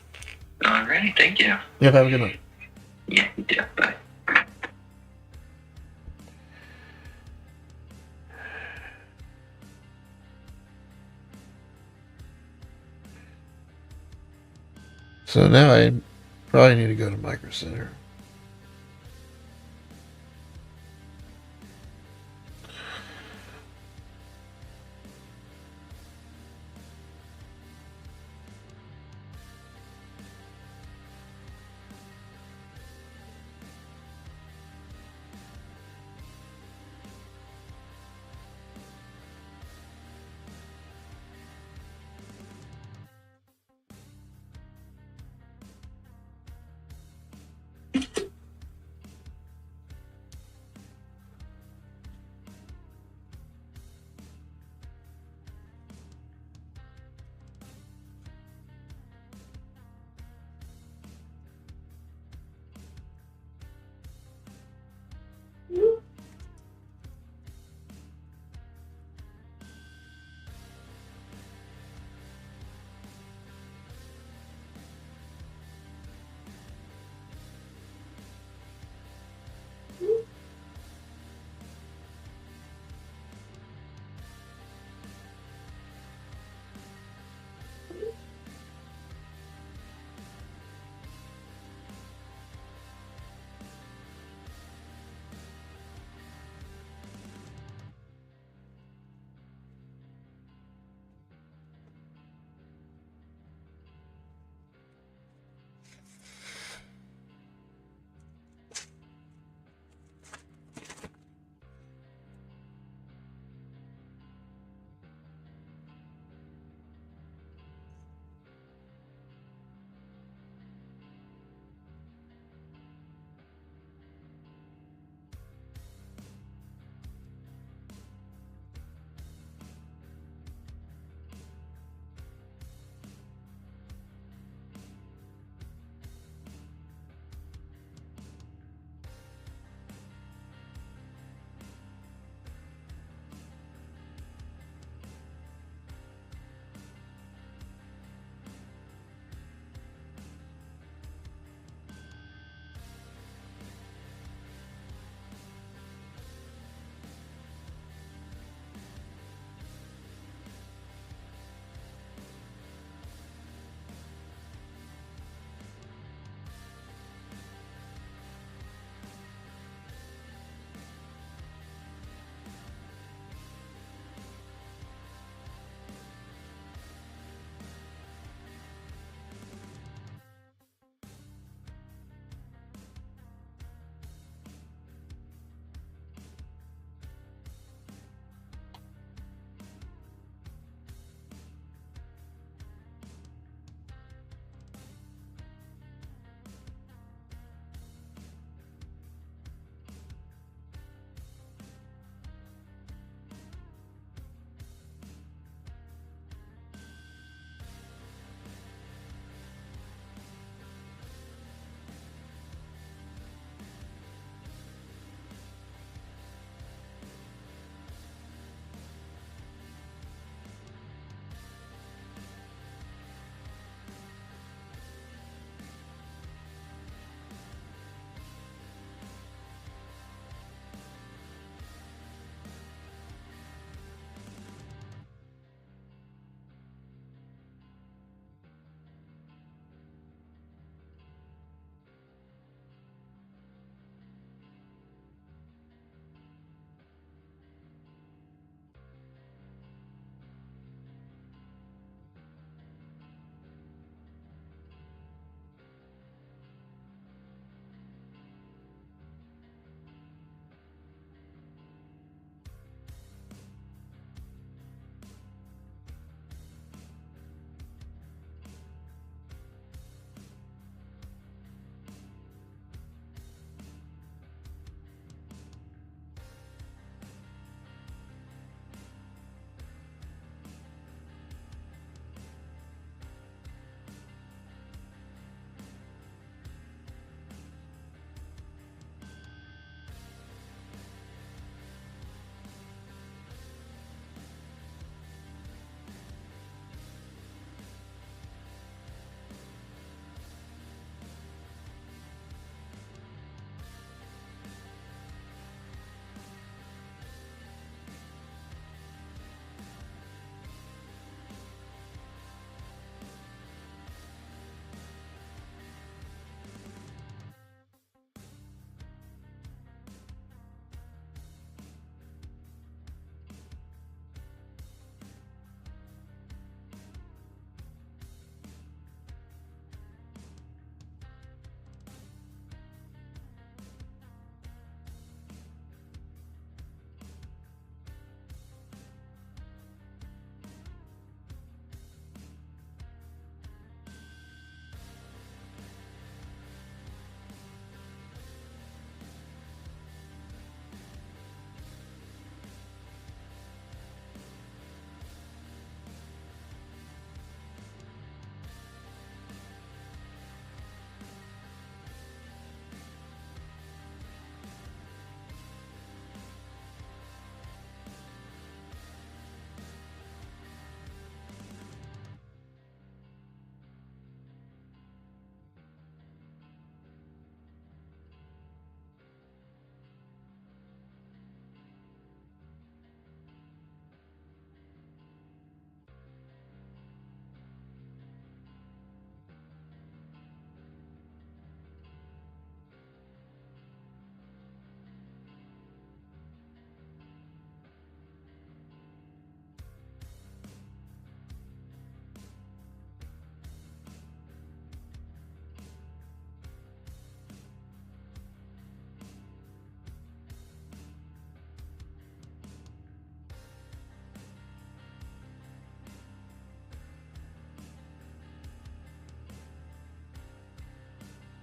All right, thank you. Yep. Have a good night. Yeah, you too. Bye. So now I probably need to go to Micro Center.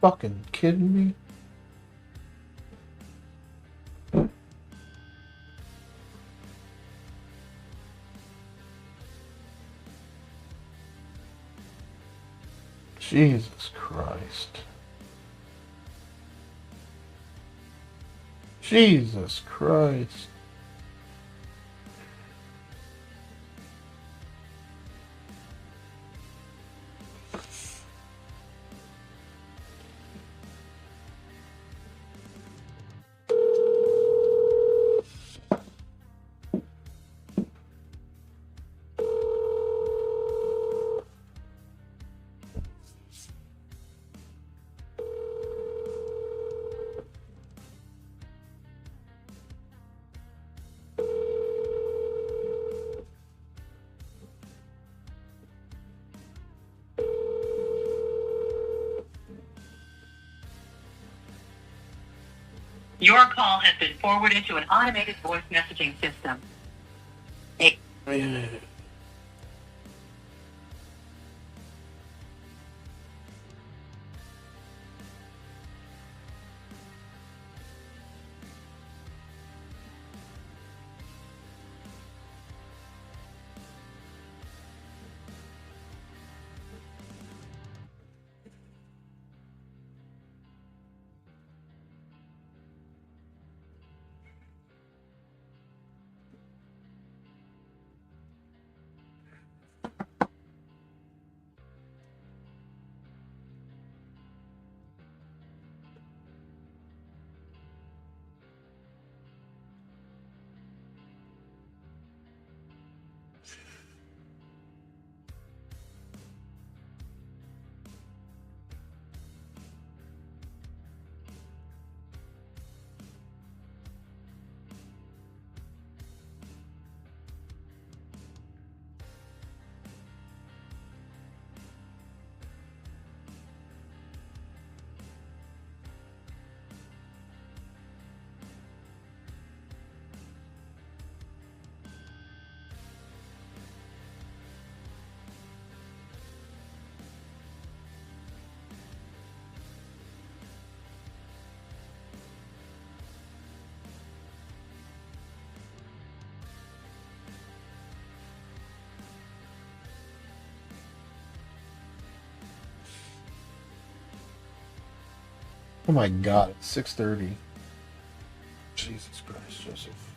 fucking kidding me? Jesus Christ. Jesus Christ. Your call has been forwarded to an automated voice messaging system. Oh my god, it's 6:30. Jesus Christ, Joseph.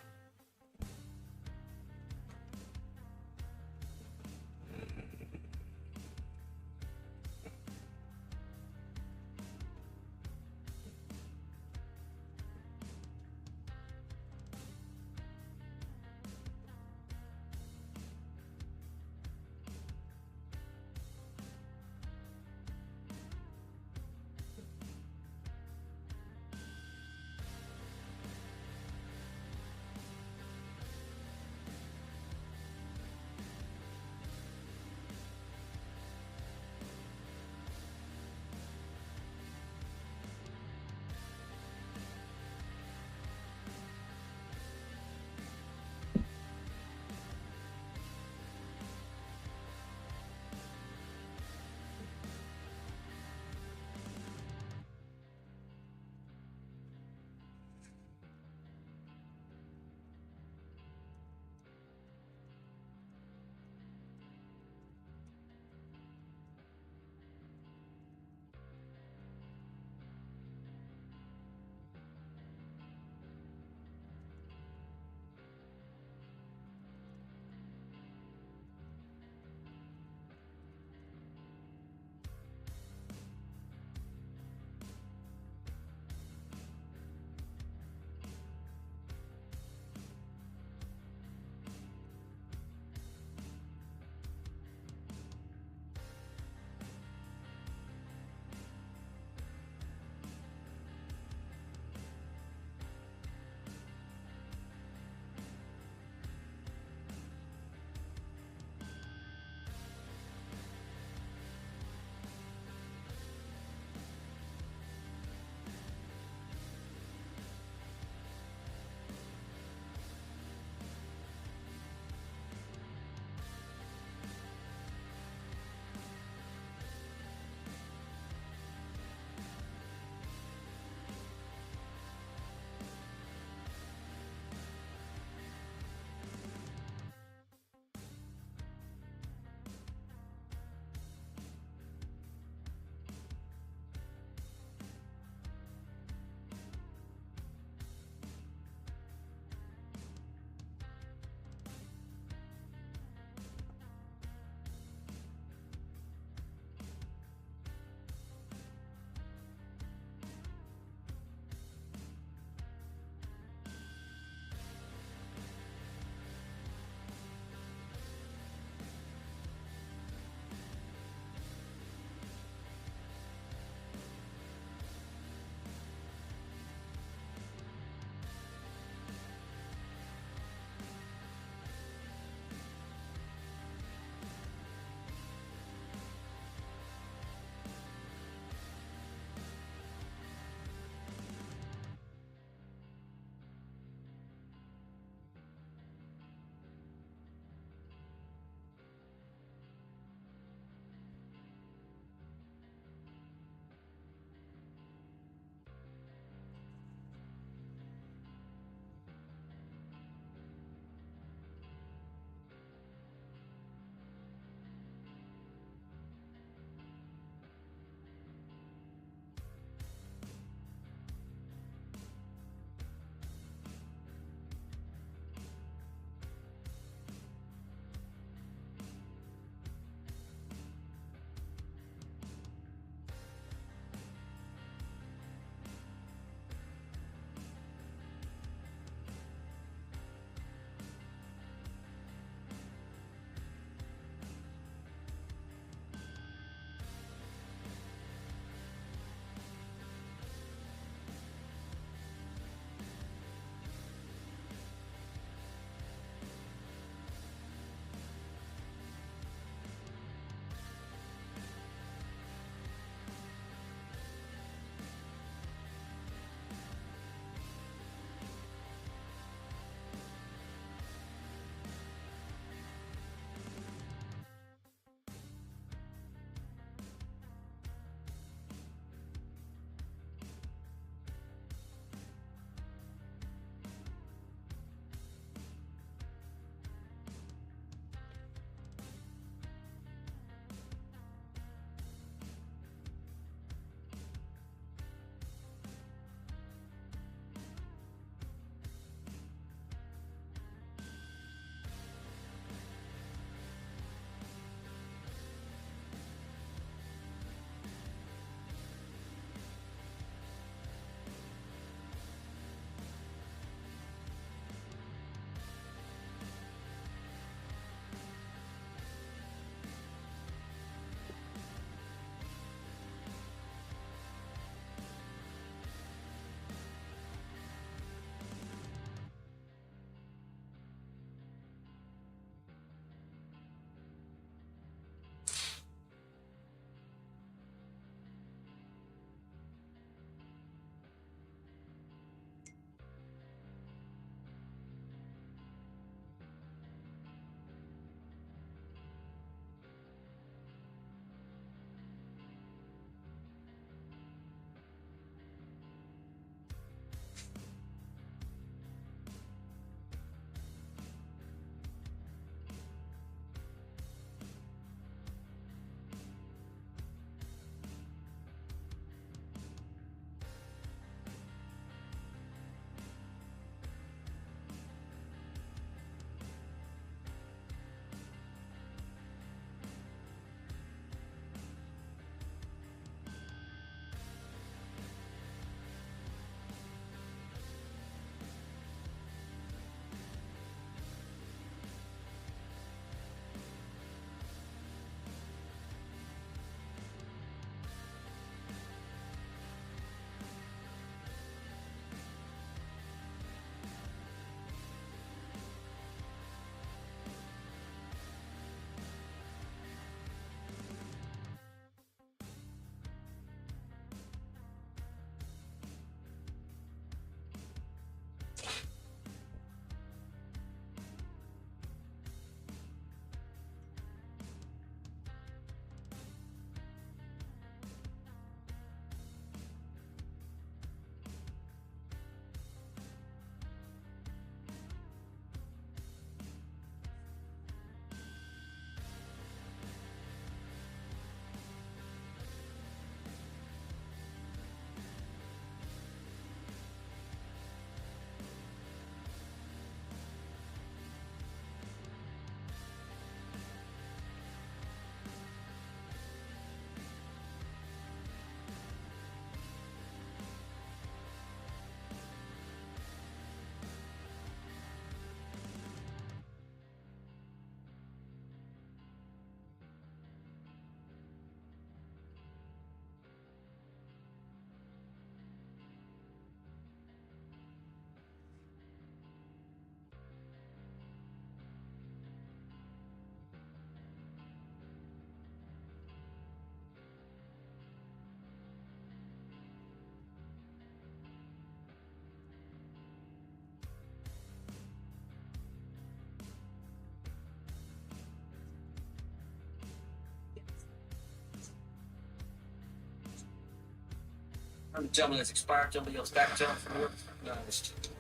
Gentleman has expired. Gentleman yields back. Gentleman from work.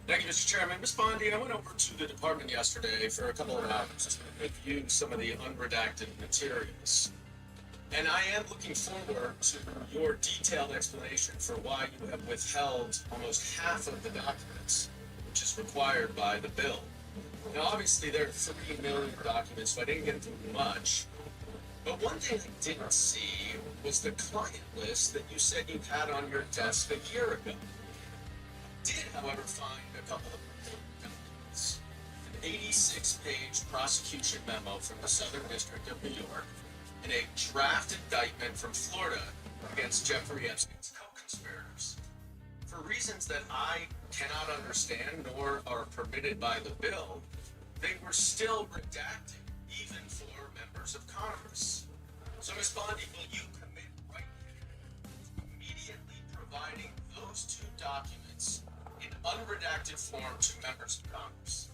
Thank you, Mr. Chairman. Ms. Bondi, I went over to the department yesterday for a couple of hours to review some of the unredacted materials. And I am looking forward to your detailed explanation for why you have withheld almost half of the documents, which is required by the bill. Now, obviously, there are 3 million documents, so I didn't get through much. But one thing I didn't see was the client list that you said you had on your desk a year ago. I did, however, find a couple of documents. An 86-page prosecution memo from the Southern District of New York, and a draft indictment from Florida against Jeffrey Epstein's co-conspirators. For reasons that I cannot understand nor are permitted by the bill, they were still redacted, even for members of Congress. So, Ms. Bondi, will you commit right now to immediately providing those 2 documents in unredacted form to members of Congress?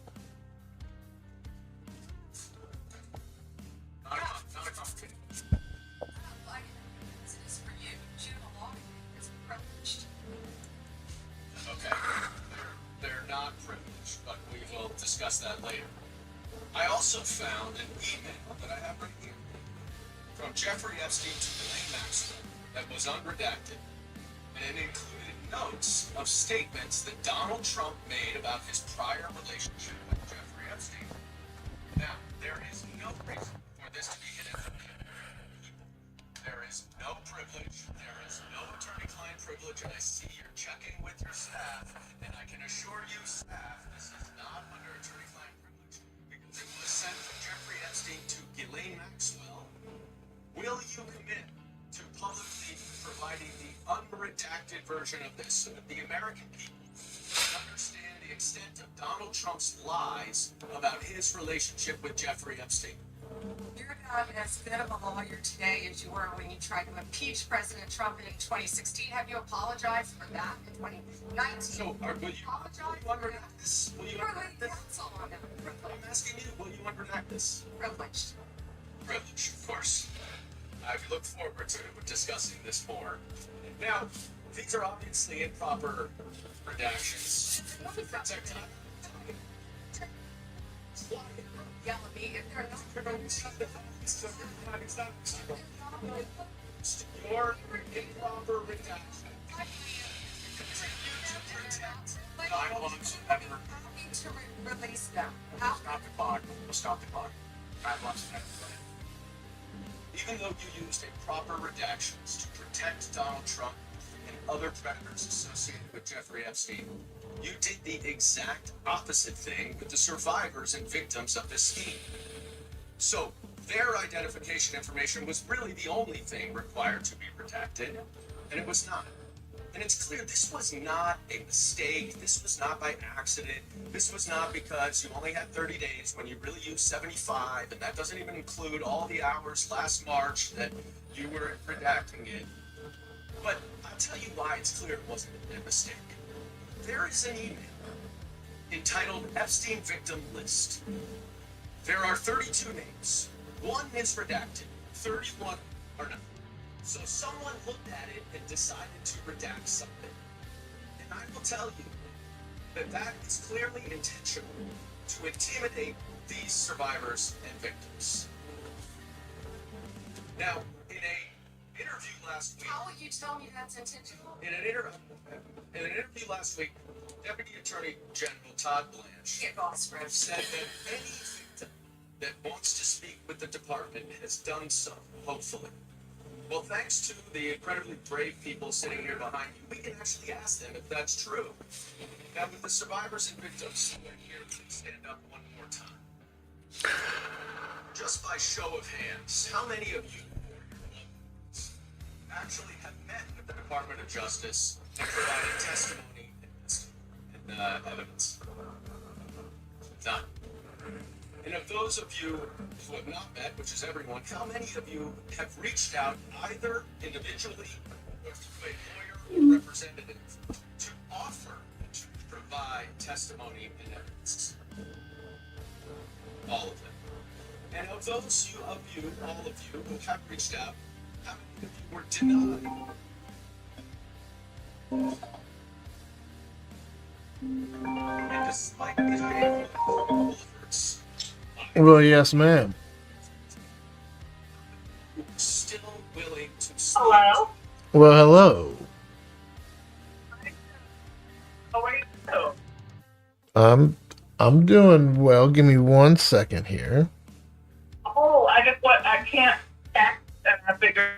Not a complicated. Okay, they're not privileged, but we will discuss that later. I also found an email that I have right here from Jeffrey Epstein to Ghislaine Maxwell that was unredacted, and it included notes of statements that Donald Trump made about his prior relationship with Jeffrey Epstein. Now, there is no reason for this to be hidden from people. There is no privilege, there is no attorney-client privilege, and I see you're checking with your staff, and I can assure you, staff, this is not under attorney-client privilege, because it was sent from Jeffrey Epstein to Ghislaine Maxwell. Will you commit to publicly providing the unredacted version of this so that the American people understand the extent of Donald Trump's lies about his relationship with Jeffrey Epstein? You're not as good of a lawyer today as you were when you tried to impeach President Trump in 2016. Have you apologized for that in 2019? So, will you unredact this? Will you unredact this? I'm asking you, will you unredact this? Privileged. Privilege, of course. I look forward to discussing this more. Now, these are obviously improper redactions. Protect time. Yell at me if they're Your improper redaction. I want to ever release them. stop the clock. Stop the clock. I want to ever. Even though you used improper redactions to protect Donald Trump and other predators associated with Jeffrey Epstein, you did the exact opposite thing with the survivors and victims of this scheme. So, their identification information was really the only thing required to be redacted, and it was not. And it's clear this was not a mistake, this was not by accident, this was not because you only had 30 days when you really used 75, and that doesn't even include all the hours last March that you were redacting it. But I'll tell you why it's clear it wasn't a mistake. There is an email entitled Epstein Victim List. There are 32 names. One is redacted, 31 are not. So someone looked at it and decided to redact something. And I will tell you that that is clearly intentional to intimidate these survivors and victims. Now, in an interview last week... How will you tell me that's intentional? In an interview last week, Deputy Attorney General Todd Blanche said that any victim that wants to speak with the department has done so, hopefully. Well, thanks to the incredibly brave people sitting here behind you, we can actually ask them if that's true. Now, with the survivors and victims who are here, please stand up one more time. Just by show of hands, how many of you actually have met with the Department of Justice and provided testimony and evidence? None. And of those of you who have not met, which is everyone, how many of you have reached out either individually or through a lawyer or representative to offer to provide testimony and evidence? All of them. And of those of you, all of you who have reached out, how many of you were denied And despite the painful efforts, Well, yes, ma'am. still willing to Hello? Well, hello. How are you? I'm doing well. Give me 1 second here. Oh, I can't act, and I figured.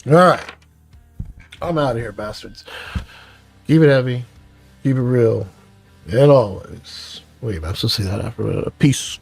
All right. I'm out of here, bastards. Keep it heavy. Keep it real. And always. Wait, I'm supposed to say that after. Peace.